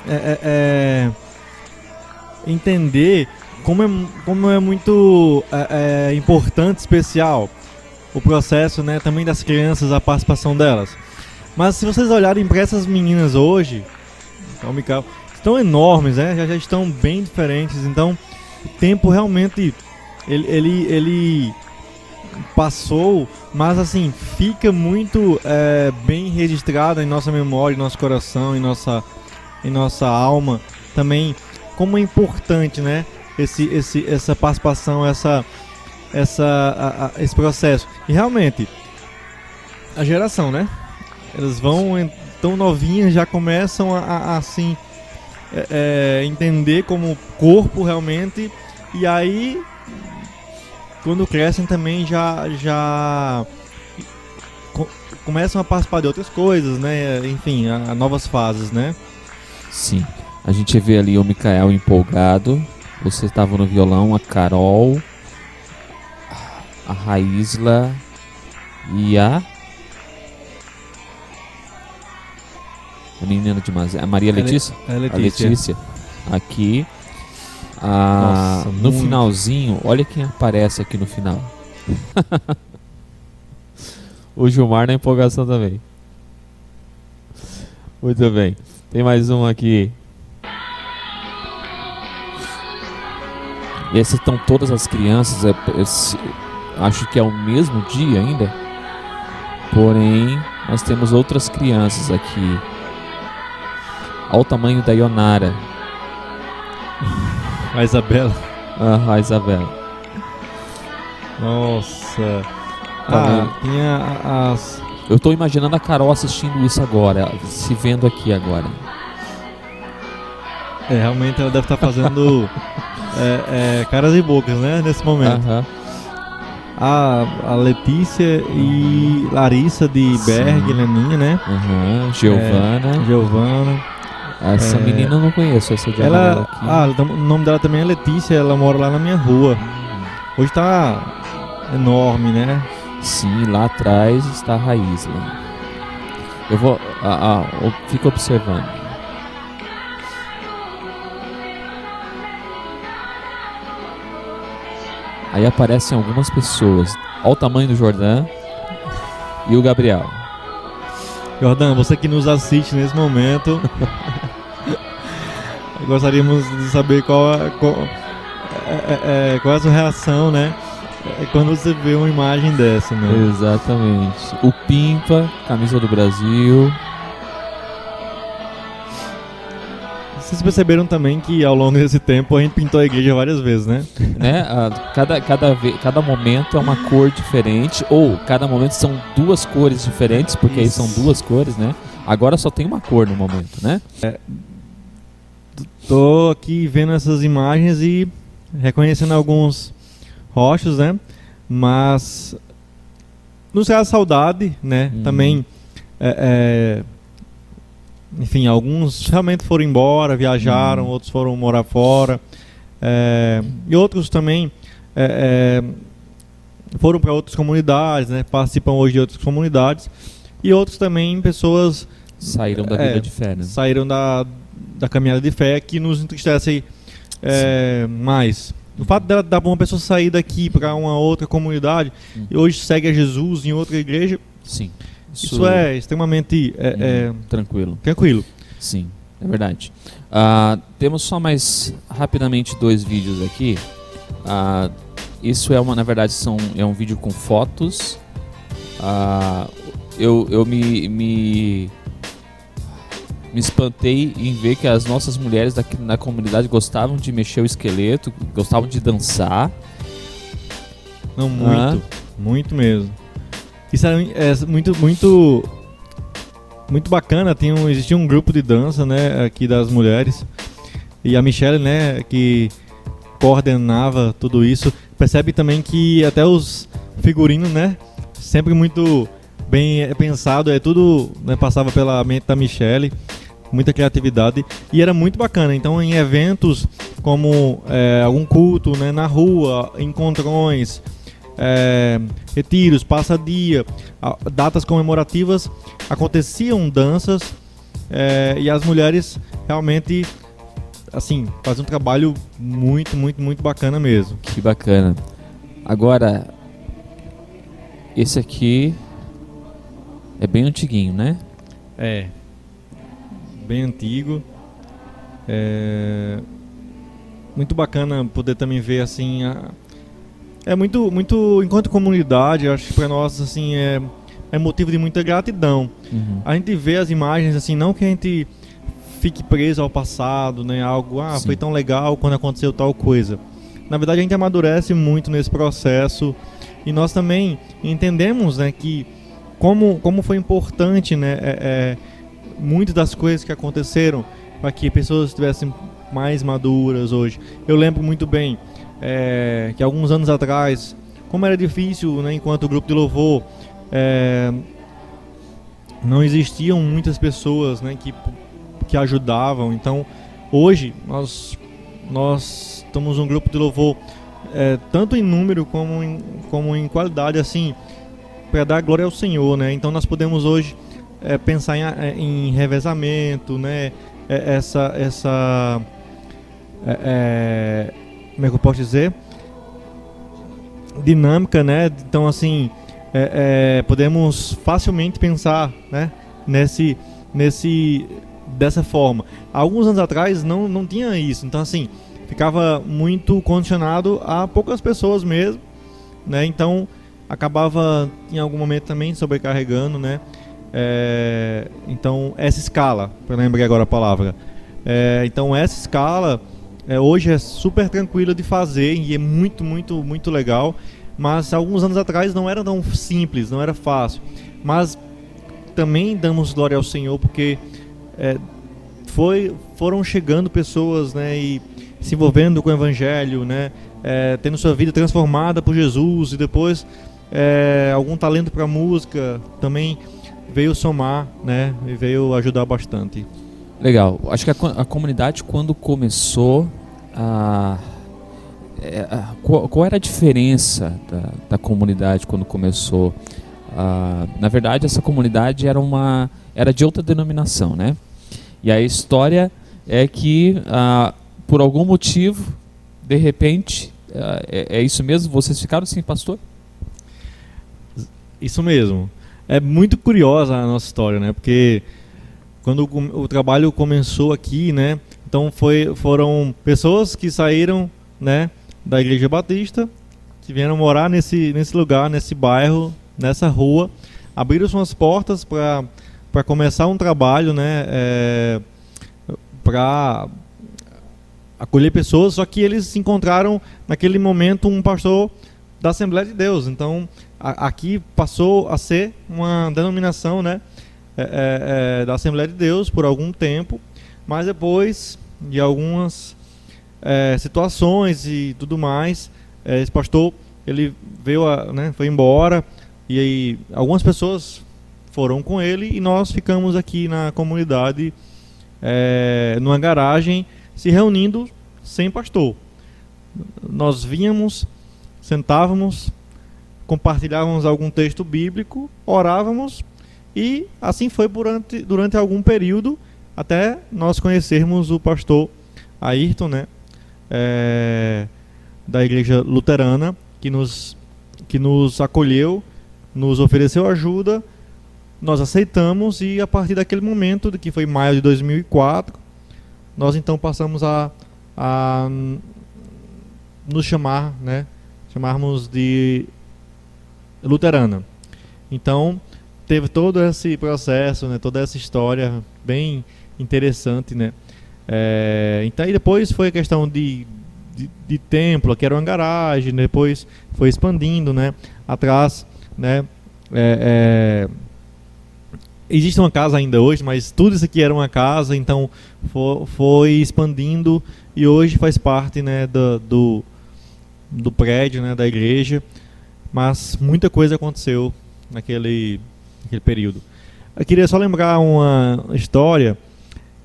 entender como é muito importante, especial o processo, né, também das crianças, a participação delas. Mas se vocês olharem para essas meninas hoje, então, Micael, estão enormes, né? Já estão bem diferentes. Então, o tempo realmente ele passou, mas assim fica muito bem registrado em nossa memória, em nosso coração, em nossa alma também. Como é importante, né? Essa participação, esse processo. E realmente a geração, né? Elas vão tão novinhas, já começam a assim entender como corpo realmente, e aí quando crescem também já começam a participar de outras coisas, né? Enfim, a novas fases, né? Sim, a gente vê ali o Micael empolgado, você estava no violão, a Carol, a Raísla e a menina de Mazé, a Maria Letícia? A Letícia. A Letícia. Aqui. Nossa, no finalzinho, olha quem aparece aqui no final. O Gilmar na empolgação também. Muito bem. Tem mais um aqui. E essas estão todas as crianças. Acho que é o mesmo dia ainda. Porém, nós temos outras crianças aqui. Olha o tamanho da Ionara. A Isabela. A Isabela. Nossa. Tá tinha as... Eu estou imaginando a Carol assistindo isso agora, se vendo aqui agora. Realmente ela deve estar fazendo caras e bocas, né? Nesse momento. A Letícia e Larissa de Berg, Leninha, né? Giovana. Essa menina eu não conheço, essa de amarelo aqui. O nome dela também é Letícia, ela mora lá na minha rua. Hoje tá enorme, né? Sim, lá atrás está a Raísla. Eu vou... eu fico observando. Aí aparecem algumas pessoas. Olha o tamanho do Jordan e o Gabriel. Jordan, você que nos assiste nesse momento, gostaríamos de saber qual é a sua reação, né? Quando você vê uma imagem dessa, né? Exatamente. O Pimpa, camisa do Brasil. Vocês perceberam também que ao longo desse tempo a gente pintou a igreja várias vezes, né? Cada momento é uma cor diferente, ou cada momento são duas cores diferentes, porque aí são duas cores, né? Agora só tem uma cor no momento, né? Tô aqui vendo essas imagens e reconhecendo alguns rochos, né? Mas nos traz saudade, né? Também, enfim, alguns realmente foram embora, viajaram, outros foram morar fora, e outros também foram para outras comunidades, né? Participam hoje de outras comunidades, e outros também pessoas saíram da vida de fé, né? Saíram da caminhada de fé, que nos entristece mais. O fato da uma pessoa sair daqui para uma outra comunidade e hoje segue a Jesus em outra igreja, sim, isso é extremamente tranquilo. Sim, é verdade. Temos só mais rapidamente 2 vídeos aqui. Isso na verdade é um vídeo com fotos. Eu me espantei em ver que as nossas mulheres na comunidade gostavam de mexer o esqueleto, gostavam de dançar. Não, muito mesmo. Isso é muito bacana. Existia um grupo de dança, né, aqui das mulheres, e a Michelle, né, que coordenava tudo isso. Percebe também que até os figurinos, né, sempre muito bem pensado, tudo, né, passava pela mente da Michelle, muita criatividade, e era muito bacana. Então, em eventos como algum culto, né, na rua, encontrões, retiros, passa-dia, datas comemorativas, aconteciam danças, e as mulheres realmente, assim, fazem um trabalho muito, muito, muito bacana mesmo. Que bacana. Agora, esse aqui é bem antiguinho, né? Bem antigo. Muito bacana poder também ver, assim, muito, muito, enquanto comunidade, acho que para nós, assim, é motivo de muita gratidão. Uhum. A gente vê as imagens, assim, não que a gente fique preso ao passado, né? Algo, foi tão legal quando aconteceu tal coisa. Na verdade, a gente amadurece muito nesse processo, e nós também entendemos, né, que como foi importante, né, muitas das coisas que aconteceram para que pessoas estivessem mais maduras hoje. Eu lembro muito bem que alguns anos atrás, como era difícil, né, enquanto grupo de louvor, não existiam muitas pessoas, né, que ajudavam. Então, hoje nós estamos um grupo de louvor tanto em número como em qualidade, assim, para dar glória ao Senhor, né? Então nós podemos hoje pensar em revezamento, né? Como é que eu posso dizer? Dinâmica, né? Então, assim, podemos facilmente pensar, né, dessa forma. Alguns anos atrás não tinha isso, então, assim, ficava muito condicionado a poucas pessoas mesmo, né? Então acabava em algum momento também sobrecarregando, né? Então essa escala, eu lembrei agora a palavra, então essa escala hoje é super tranquila de fazer e é muito, muito, muito legal, mas alguns anos atrás não era tão simples, não era fácil, mas também damos glória ao Senhor porque foram chegando pessoas, né, e se envolvendo com o Evangelho, né, tendo sua vida transformada por Jesus, e depois algum talento para música também veio somar, né, e veio ajudar bastante. Legal. Acho que a comunidade, quando começou, qual era a diferença da comunidade quando começou? Na verdade, essa comunidade era de outra denominação, né? E a história é que, por algum motivo, de repente, é isso mesmo? Vocês ficaram sem pastor? Isso mesmo. É muito curiosa a nossa história, né? Porque quando o trabalho começou aqui, né? Então foram pessoas que saíram, né, da Igreja Batista, que vieram morar nesse lugar, nesse bairro, nessa rua, abriram suas portas para começar um trabalho, né? Para acolher pessoas, só que eles encontraram naquele momento um pastor da Assembleia de Deus. Então aqui passou a ser uma denominação, né, da Assembleia de Deus por algum tempo, mas depois de algumas situações e tudo mais, esse pastor ele veio, né, foi embora, e aí algumas pessoas foram com ele e nós ficamos aqui na comunidade, numa garagem, se reunindo sem pastor. Nós vínhamos, sentávamos, compartilhávamos algum texto bíblico, orávamos, e assim foi durante algum período, até nós conhecermos o pastor Ayrton, né, da Igreja Luterana, que nos acolheu, nos ofereceu ajuda, nós aceitamos, e a partir daquele momento, que foi maio de 2004, nós então passamos a nos chamarmos de luterana. Então teve todo esse processo, né, toda essa história bem interessante, né? Então, e depois foi a questão de templo, que era uma garagem, depois foi expandindo, né, atrás, né, existe uma casa ainda hoje, mas tudo isso aqui era uma casa, então foi expandindo e hoje faz parte, né, do prédio, né, da igreja, mas muita coisa aconteceu naquele período. Eu queria só lembrar uma história.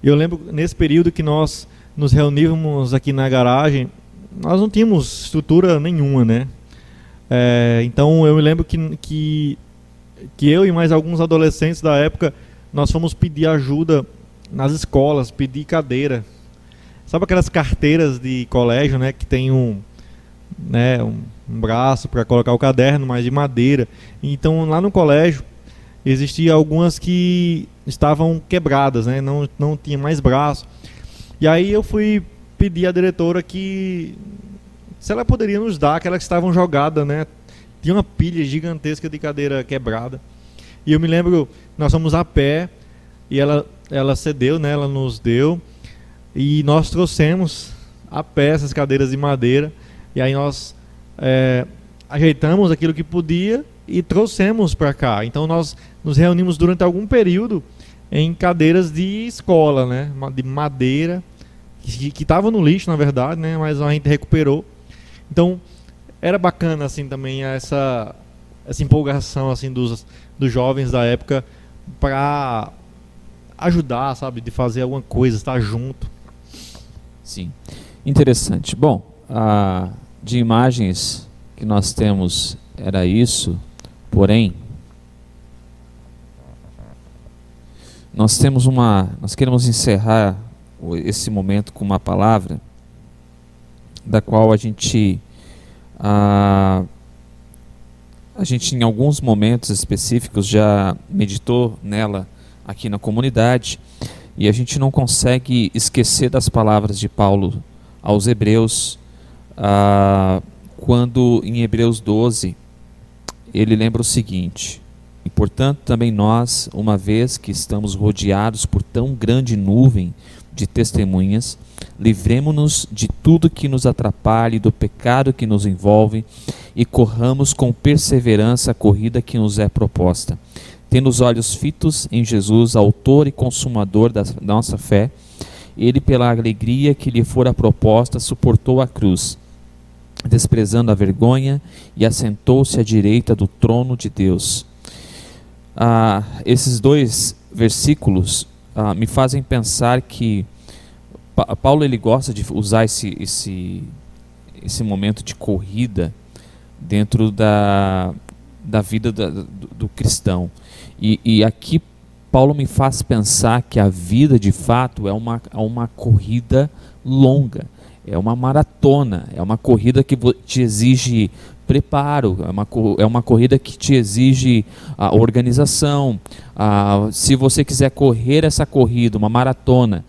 Eu lembro nesse período que nós nos reunívamos aqui na garagem, nós não tínhamos estrutura nenhuma, né? Então eu me lembro que eu e mais alguns adolescentes da época, nós fomos pedir ajuda nas escolas, pedir cadeira. Sabe aquelas carteiras de colégio, né, que tem um braço para colocar o caderno, mas de madeira. Então lá no colégio existia algumas que estavam quebradas, né, não tinha mais braço. E aí eu fui pedir à diretora que se ela poderia nos dar aquelas que estavam jogadas, né? Tinha uma pilha gigantesca de cadeira quebrada. E eu me lembro, nós fomos a pé e ela cedeu, né? Ela nos deu e nós trouxemos a pé essas cadeiras de madeira. E aí nós ajeitamos aquilo que podia e trouxemos para cá. Então nós nos reunimos durante algum período em cadeiras de escola, né? De madeira, que estava no lixo, na verdade, né? Mas a gente recuperou. Então era bacana assim também essa empolgação assim dos jovens da época para ajudar, sabe, de fazer alguma coisa, estar junto. Sim, interessante. Bom, de imagens que nós temos era isso, porém nós queremos encerrar esse momento com uma palavra da qual a gente em alguns momentos específicos já meditou nela aqui na comunidade, e a gente não consegue esquecer das palavras de Paulo aos Hebreus, quando em Hebreus 12 ele lembra o seguinte: e portanto também nós, uma vez que estamos rodeados por tão grande nuvem de testemunhas, livremo-nos de tudo que nos atrapalhe, do pecado que nos envolve, e corramos com perseverança a corrida que nos é proposta, tendo os olhos fitos em Jesus, autor e consumador da nossa fé. Ele, pela alegria que lhe fora proposta, suportou a cruz, desprezando a vergonha, e assentou-se à direita do trono de Deus. Esses dois versículos me fazem pensar que Paulo ele gosta de usar esse momento de corrida dentro da vida do cristão. E aqui Paulo me faz pensar que a vida de fato é uma corrida longa, é uma maratona, é uma corrida que te exige preparo, é uma corrida que te exige organização. Se você quiser correr essa corrida, uma maratona,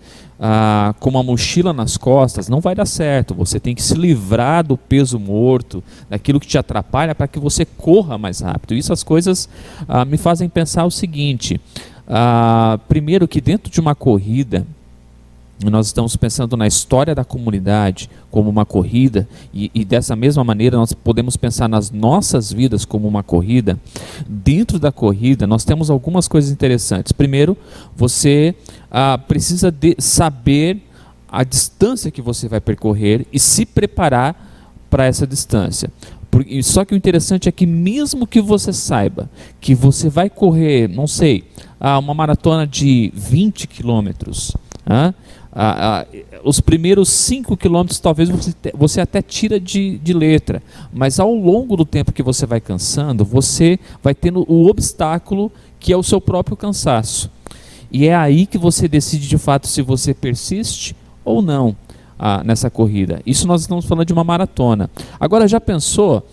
com uma mochila nas costas, não vai dar certo. Você tem que se livrar do peso morto, daquilo que te atrapalha, para que você corra mais rápido. Isso as coisas me fazem pensar o seguinte: primeiro, que dentro de uma corrida, nós estamos pensando na história da comunidade como uma corrida, e dessa mesma maneira nós podemos pensar nas nossas vidas como uma corrida. Dentro da corrida nós temos algumas coisas interessantes. Primeiro, você precisa saber a distância que você vai percorrer e se preparar para essa distância. Só que o interessante é que mesmo que você saiba que você vai correr, não sei, uma maratona de 20 quilômetros, os primeiros 5 quilômetros talvez você até tira de letra, mas ao longo do tempo que você vai cansando, você vai tendo o obstáculo que é o seu próprio cansaço. E é aí que você decide de fato se você persiste ou não nessa corrida. Isso nós estamos falando de uma maratona. Agora, já pensou,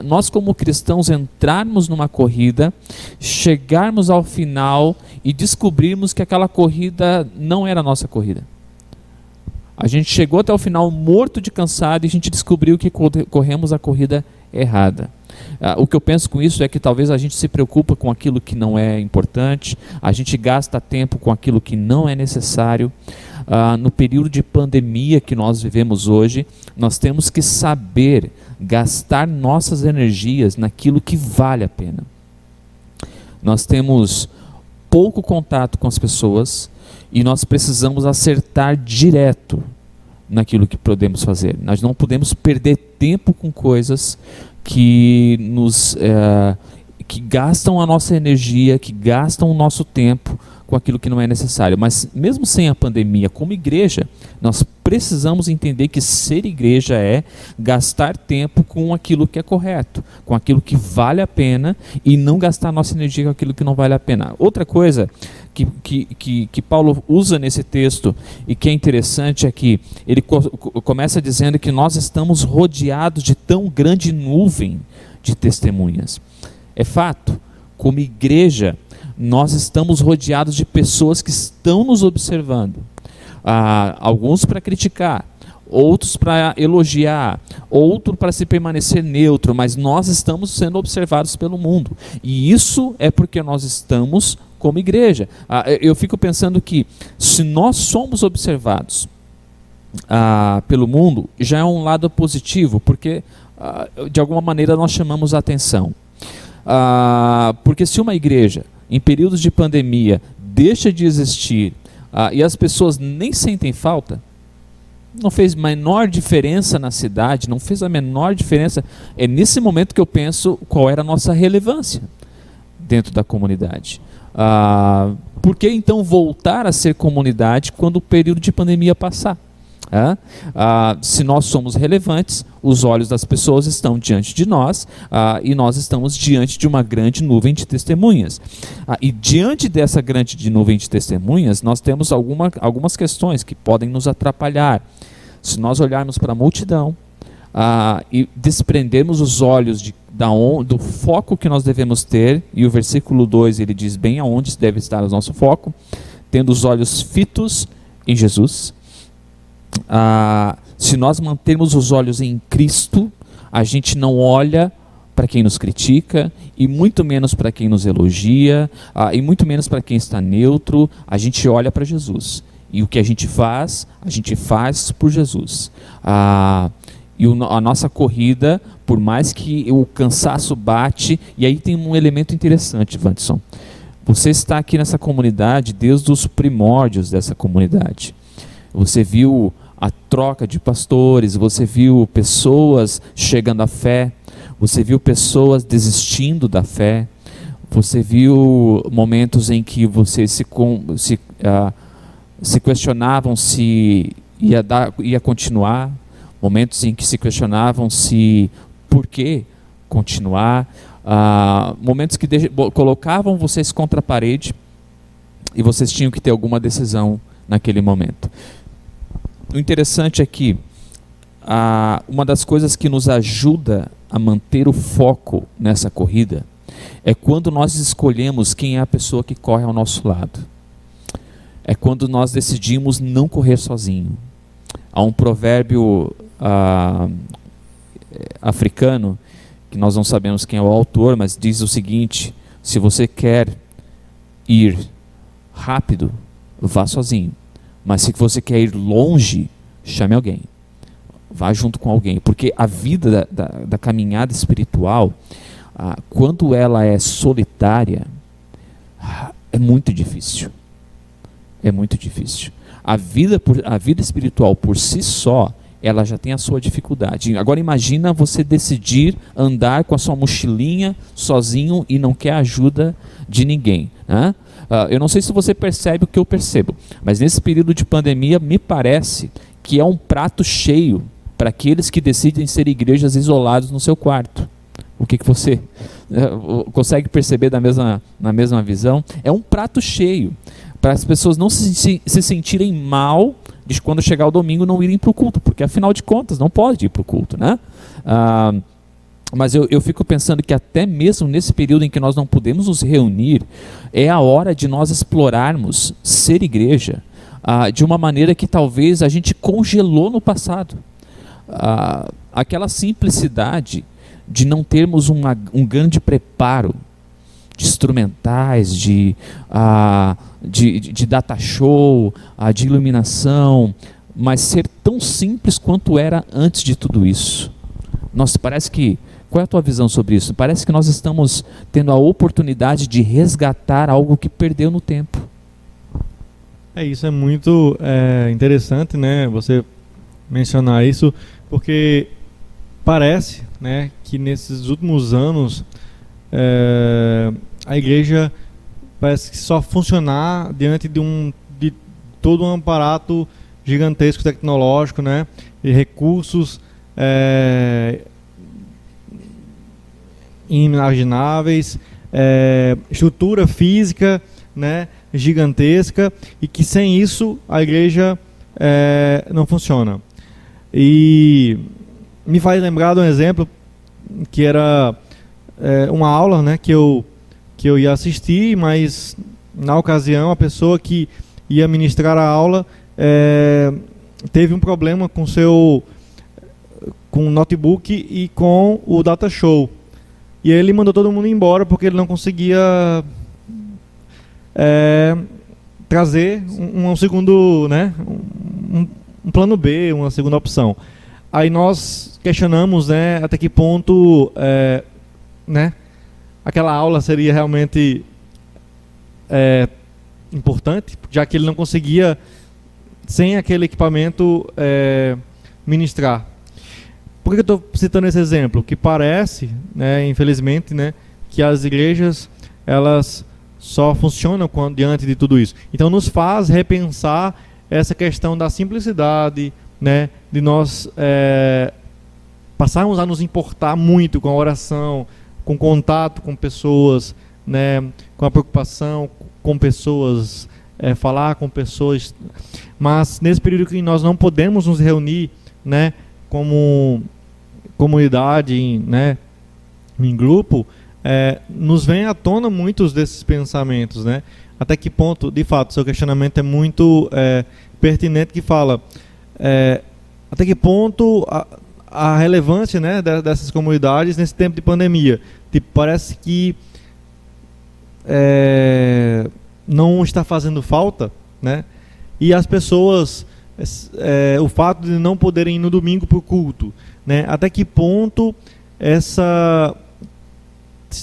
nós como cristãos entrarmos numa corrida, chegarmos ao final e descobrirmos que aquela corrida não era a nossa corrida? A gente chegou até o final morto de cansado e a gente descobriu que corremos a corrida errada. O que eu penso com isso é que talvez a gente se preocupa com aquilo que não é importante, a gente gasta tempo com aquilo que não é necessário. No período de pandemia que nós vivemos hoje, nós temos que saber gastar nossas energias naquilo que vale a pena. Nós temos pouco contato com as pessoas e nós precisamos acertar direto naquilo que podemos fazer. Nós não podemos perder tempo com coisas que que gastam a nossa energia, que gastam o nosso tempo com aquilo que não é necessário. Mas mesmo sem a pandemia, como igreja, nós precisamos entender que ser igreja é gastar tempo com aquilo que é correto, com aquilo que vale a pena, e não gastar nossa energia com aquilo que não vale a pena. Outra coisa que Paulo usa nesse texto e que é interessante é que ele começa dizendo que nós estamos rodeados de tão grande nuvem de testemunhas. É fato, como igreja, nós estamos rodeados de pessoas que estão nos observando. Alguns para criticar, outros para elogiar, outros para se permanecer neutro, mas nós estamos sendo observados pelo mundo. E isso é porque nós estamos como igreja. Eu fico pensando que se nós somos observados pelo mundo, já é um lado positivo, porque de alguma maneira nós chamamos a atenção. Porque se uma igreja, em períodos de pandemia, deixa de existir e as pessoas nem sentem falta, não fez a menor diferença na cidade, não fez a menor diferença. É nesse momento que eu penso qual era a nossa relevância dentro da comunidade. Por que então voltar a ser comunidade quando o período de pandemia passar? Se nós somos relevantes, os olhos das pessoas estão diante de nós, e nós estamos diante de uma grande nuvem de testemunhas. E diante dessa grande nuvem de testemunhas, nós temos algumas questões que podem nos atrapalhar. Se nós olharmos para a multidão e desprendermos os olhos do foco que nós devemos ter, e o versículo 2 ele diz bem aonde deve estar o nosso foco, tendo os olhos fitos em Jesus. Se nós mantermos os olhos em Cristo, a gente não olha para quem nos critica, e muito menos para quem nos elogia, e muito menos para quem está neutro. A gente olha para Jesus, e o que a gente faz por Jesus. E a nossa corrida, por mais que o cansaço bate, e aí tem um elemento interessante, Wanderson. Você está aqui nessa comunidade desde os primórdios dessa comunidade. Você viu a troca de pastores, você viu pessoas chegando à fé, você viu pessoas desistindo da fé, você viu momentos em que vocês se questionavam se ia continuar, momentos em que se questionavam se por que continuar, momentos que colocavam vocês contra a parede e vocês tinham que ter alguma decisão naquele momento. O interessante é que uma das coisas que nos ajuda a manter o foco nessa corrida é quando nós escolhemos quem é a pessoa que corre ao nosso lado. É quando nós decidimos não correr sozinho. Há um provérbio africano, que nós não sabemos quem é o autor, mas diz o seguinte: se você quer ir rápido, vá sozinho. Mas se você quer ir longe, chame alguém. Vá junto com alguém. Porque a vida da caminhada espiritual, quando ela é solitária, é muito difícil. É muito difícil. A vida espiritual por si só, ela já tem a sua dificuldade. Agora imagina você decidir andar com a sua mochilinha sozinho e não quer ajuda de ninguém, né? Eu não sei se você percebe o que eu percebo, mas nesse período de pandemia me parece que é um prato cheio para aqueles que decidem ser igrejas isolados no seu quarto. O que você consegue perceber na mesma visão? É um prato cheio para as pessoas não se sentirem mal de quando chegar o domingo não irem para o culto, porque afinal de contas não pode ir para o culto, né? Mas eu fico pensando que até mesmo nesse período em que nós não podemos nos reunir, é a hora de nós explorarmos ser igreja de uma maneira que talvez a gente congelou no passado. Aquela simplicidade de não termos um grande preparo de instrumentais, de data show, de iluminação, mas ser tão simples quanto era antes de tudo isso. Nossa, parece que Qual é a tua visão sobre isso? Parece que nós estamos tendo a oportunidade de resgatar algo que perdeu no tempo. Isso é muito interessante, né, você mencionar isso, porque parece, né, que nesses últimos anos a igreja parece que só funcionar diante de todo um aparato gigantesco tecnológico, né, e recursos inimagináveis, estrutura física, né, gigantesca, e que sem isso a igreja não funciona. E me faz lembrar de um exemplo que era uma aula, né, que eu ia assistir, mas na ocasião a pessoa que ia ministrar a aula teve um problema com o notebook e com o data show. E ele mandou todo mundo embora porque ele não conseguia trazer um segundo, né, um plano B, uma segunda opção. Aí nós questionamos, né, até que ponto né, aquela aula seria realmente importante, já que ele não conseguia, sem aquele equipamento, ministrar. Por que eu estou citando esse exemplo? Que parece, né, infelizmente, né, que as igrejas elas só funcionam diante de tudo isso. Então nos faz repensar essa questão da simplicidade, né, de nós passarmos a nos importar muito com a oração, com contato com pessoas, né, com a preocupação com pessoas, falar com pessoas. Mas nesse período que nós não podemos nos reunir, né, como comunidade, né, em grupo, nos vem à tona muitos desses pensamentos, né? Até que ponto, de fato, seu questionamento é muito pertinente, que fala até que ponto a relevância, né, dessas comunidades nesse tempo de pandemia. Tipo, parece que não está fazendo falta, né? E as pessoas, o fato de não poderem ir no domingo para o culto, né? Até que ponto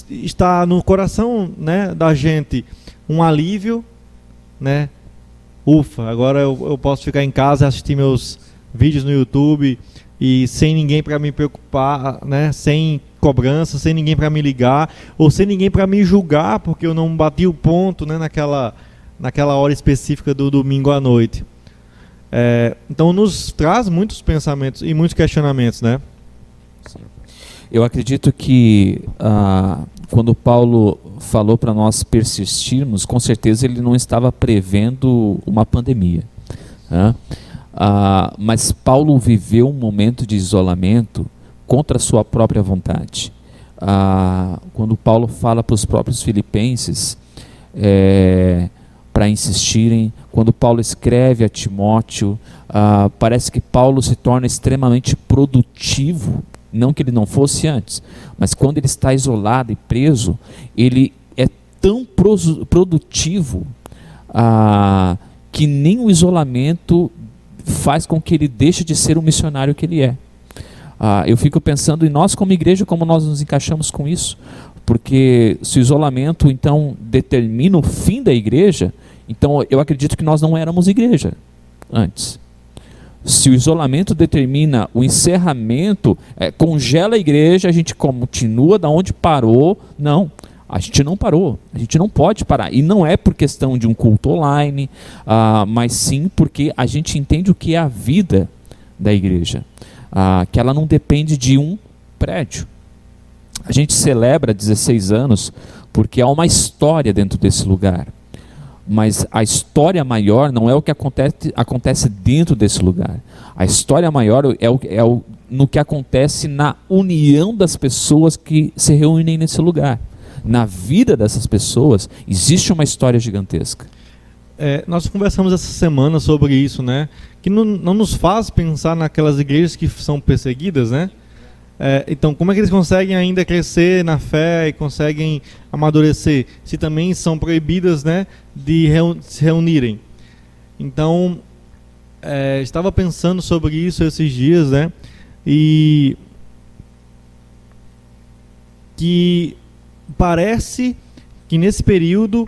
está no coração, né, da gente um alívio, né? Ufa, agora eu posso ficar em casa e assistir meus vídeos no YouTube e sem ninguém para me preocupar, né? Sem cobrança, sem ninguém para me ligar, ou sem ninguém para me julgar porque eu não bati o ponto, né, naquela hora específica do domingo à noite. Então nos traz muitos pensamentos e muitos questionamentos, né? Eu acredito que quando Paulo falou para nós persistirmos, com certeza ele não estava prevendo uma pandemia, né? Mas Paulo viveu um momento de isolamento contra a sua própria vontade. Quando Paulo fala para os próprios filipenses para insistirem, quando Paulo escreve a Timóteo, parece que Paulo se torna extremamente produtivo. Não que ele não fosse antes, mas quando ele está isolado e preso, ele é tão produtivo que nem o isolamento faz com que ele deixe de ser o missionário que ele é. Eu fico pensando em nós como igreja, como nós nos encaixamos com isso, porque se o isolamento então determina o fim da igreja, então eu acredito que nós não éramos igreja antes. Se o isolamento determina o encerramento, congela a igreja, a gente continua da onde parou. Não, a gente não parou, a gente não pode parar. E não é por questão de um culto online, mas sim porque a gente entende o que é a vida da igreja, que ela não depende de um prédio. A gente celebra 16 anos porque há uma história dentro desse lugar. Mas a história maior não é o que acontece dentro desse lugar. A história maior no que acontece na união das pessoas que se reúnem nesse lugar. Na vida dessas pessoas existe uma história gigantesca. Nós conversamos essa semana sobre isso, né? Que não nos faz pensar naquelas igrejas que são perseguidas, né? Então, como é que eles conseguem ainda crescer na fé e conseguem amadurecer, se também são proibidas, né, de se reunirem? Então, estava pensando sobre isso esses dias, né, e que parece que nesse período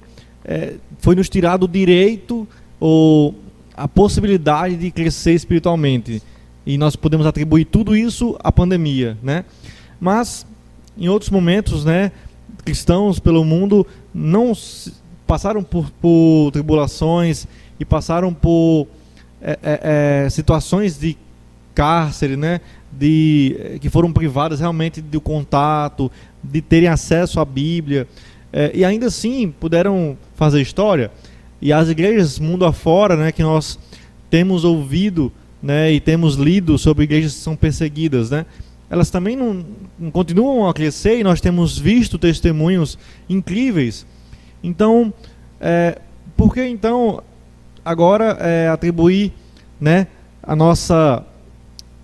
foi nos tirado o direito ou a possibilidade de crescer espiritualmente. E nós podemos atribuir tudo isso à pandemia, né? Mas, em outros momentos, né, cristãos pelo mundo não passaram por tribulações e passaram por situações de cárcere, né, que foram privadas realmente do contato, de terem acesso à Bíblia, e ainda assim puderam fazer história. E as igrejas mundo afora, né, que nós temos ouvido, né, e temos lido sobre igrejas que são perseguidas, né, elas também não continuam a crescer, e nós temos visto testemunhos incríveis. Então, por que então agora atribuir, né, a nossa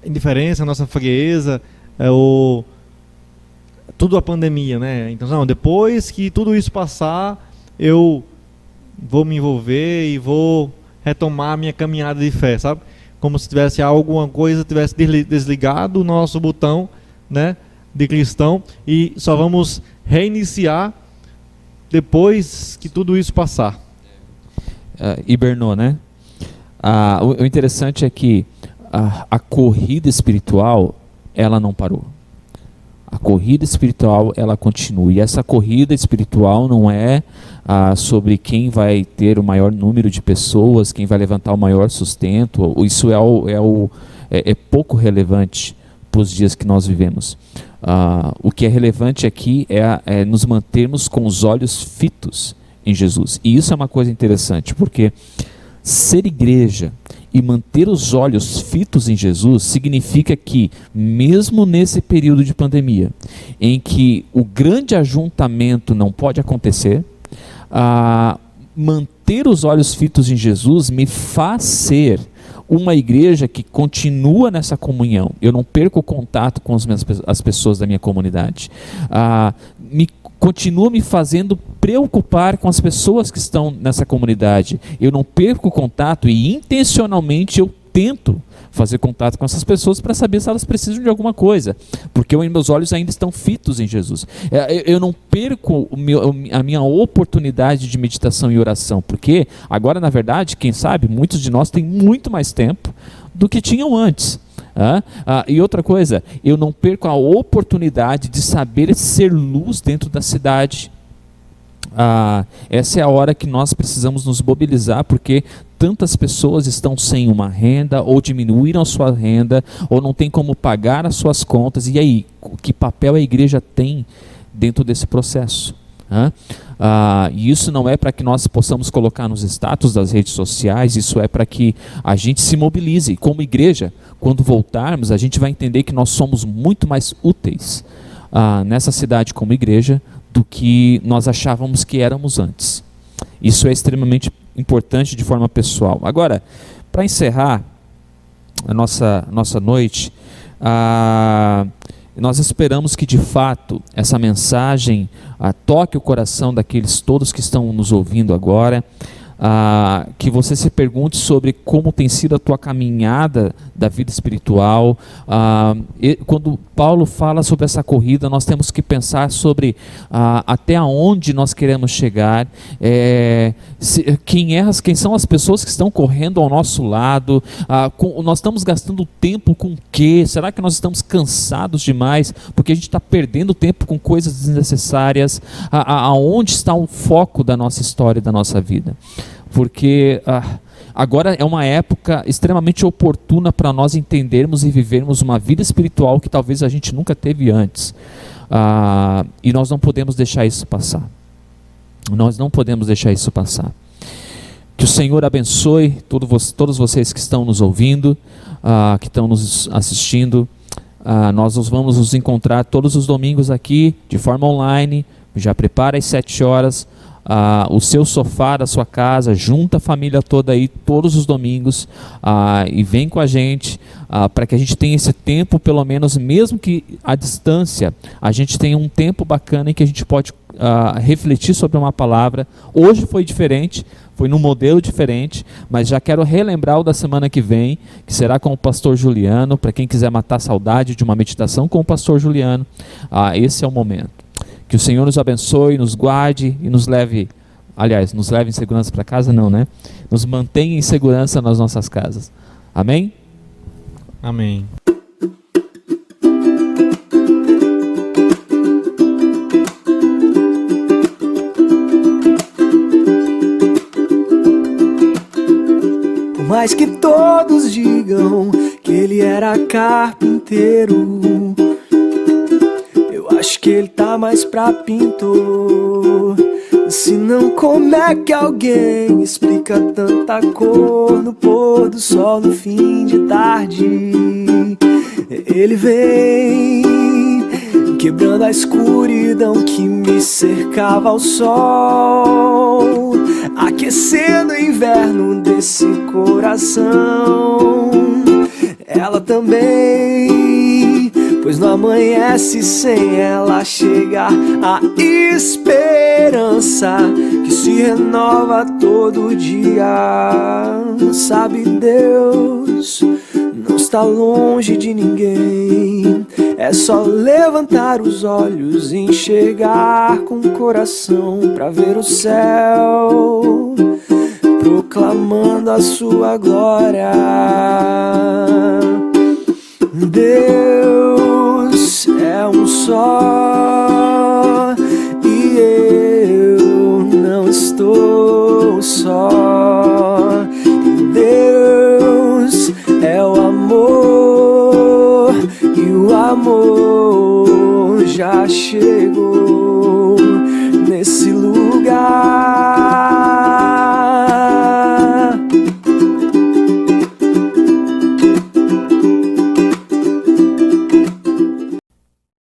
indiferença, a nossa frieza, tudo a pandemia, né? Então, não, depois que tudo isso passar, eu vou me envolver e vou retomar a minha caminhada de fé, sabe? Como se tivesse alguma coisa, tivesse desligado o nosso botão, né, de cristão, e só vamos reiniciar depois que tudo isso passar. Hibernou, né? O interessante é que a corrida espiritual, ela não parou. A corrida espiritual, ela continua. E essa corrida espiritual não é sobre quem vai ter o maior número de pessoas, quem vai levantar o maior sustento. Isso é pouco relevante para os dias que nós vivemos. O que é relevante aqui é nos mantermos com os olhos fitos em Jesus. E isso é uma coisa interessante, porque ser igreja e manter os olhos fitos em Jesus significa que, mesmo nesse período de pandemia, em que o grande ajuntamento não pode acontecer, manter os olhos fitos em Jesus me faz ser uma igreja que continua nessa comunhão. Eu não perco o contato com as pessoas da minha comunidade. Continua me fazendo preocupar com as pessoas que estão nessa comunidade. Eu não perco o contato e intencionalmente eu tento fazer contato com essas pessoas para saber se elas precisam de alguma coisa, porque meus olhos ainda estão fitos em Jesus. Eu não perco a minha oportunidade de meditação e oração, porque agora, na verdade, quem sabe, muitos de nós têm muito mais tempo do que tinham antes. E outra coisa, eu não perco a oportunidade de saber ser luz dentro da cidade. Essa é a hora que nós precisamos nos mobilizar, porque tantas pessoas estão sem uma renda, ou diminuíram a sua renda, ou não tem como pagar as suas contas. E aí, que papel a igreja tem dentro desse processo? E isso não é para que nós possamos colocar nos status das redes sociais, isso é para que a gente se mobilize. Como igreja, quando voltarmos, a gente vai entender que nós somos muito mais úteis nessa cidade como igreja do que nós achávamos que éramos antes. Isso é extremamente importante de forma pessoal. Agora, para encerrar a nossa noite, nós esperamos que de fato essa mensagem toque o coração daqueles todos que estão nos ouvindo agora, que você se pergunte sobre como tem sido a tua caminhada da vida espiritual. Quando Paulo fala sobre essa corrida, nós temos que pensar sobre até onde nós queremos chegar, quem são as pessoas que estão correndo ao nosso lado, nós estamos gastando tempo com o quê? Será que nós estamos cansados demais porque a gente está perdendo tempo com coisas desnecessárias? Aonde está o foco da nossa história e da nossa vida? Porque agora é uma época extremamente oportuna para nós entendermos e vivermos uma vida espiritual que talvez a gente nunca teve antes. E nós não podemos deixar isso passar. Nós não podemos deixar isso passar. Que o Senhor abençoe todos vocês que estão nos ouvindo, que estão nos assistindo. Nós vamos nos encontrar todos os domingos aqui, de forma online. Já prepara às 7 horas. O seu sofá da sua casa, junta a família toda aí todos os domingos, e vem com a gente, para que a gente tenha esse tempo, pelo menos, mesmo que à distância, a gente tenha um tempo bacana em que a gente pode refletir sobre uma palavra. Hoje foi diferente, foi num modelo diferente, mas já quero relembrar o da semana que vem, que será com o pastor Juliano. Para quem quiser matar a saudade de uma meditação com o pastor Juliano, esse é o momento. Que o Senhor nos abençoe, nos guarde e nos leve, aliás, nos leve em segurança para casa, não, né? Nos mantenha em segurança nas nossas casas. Amém? Amém. Por mais que todos digam que ele era carpinteiro, eu acho que ele tá mais pra pintor. Se não, como é que alguém explica tanta cor no pôr do sol no fim de tarde? Ele vem quebrando a escuridão que me cercava ao sol, aquecendo o inverno desse coração. Ela também, pois não amanhece sem ela chegar a esperança que se renova todo dia. Sabe, Deus não está longe de ninguém. É só levantar os olhos e enxergar com o coração pra ver o céu proclamando a sua glória. Deus é um só,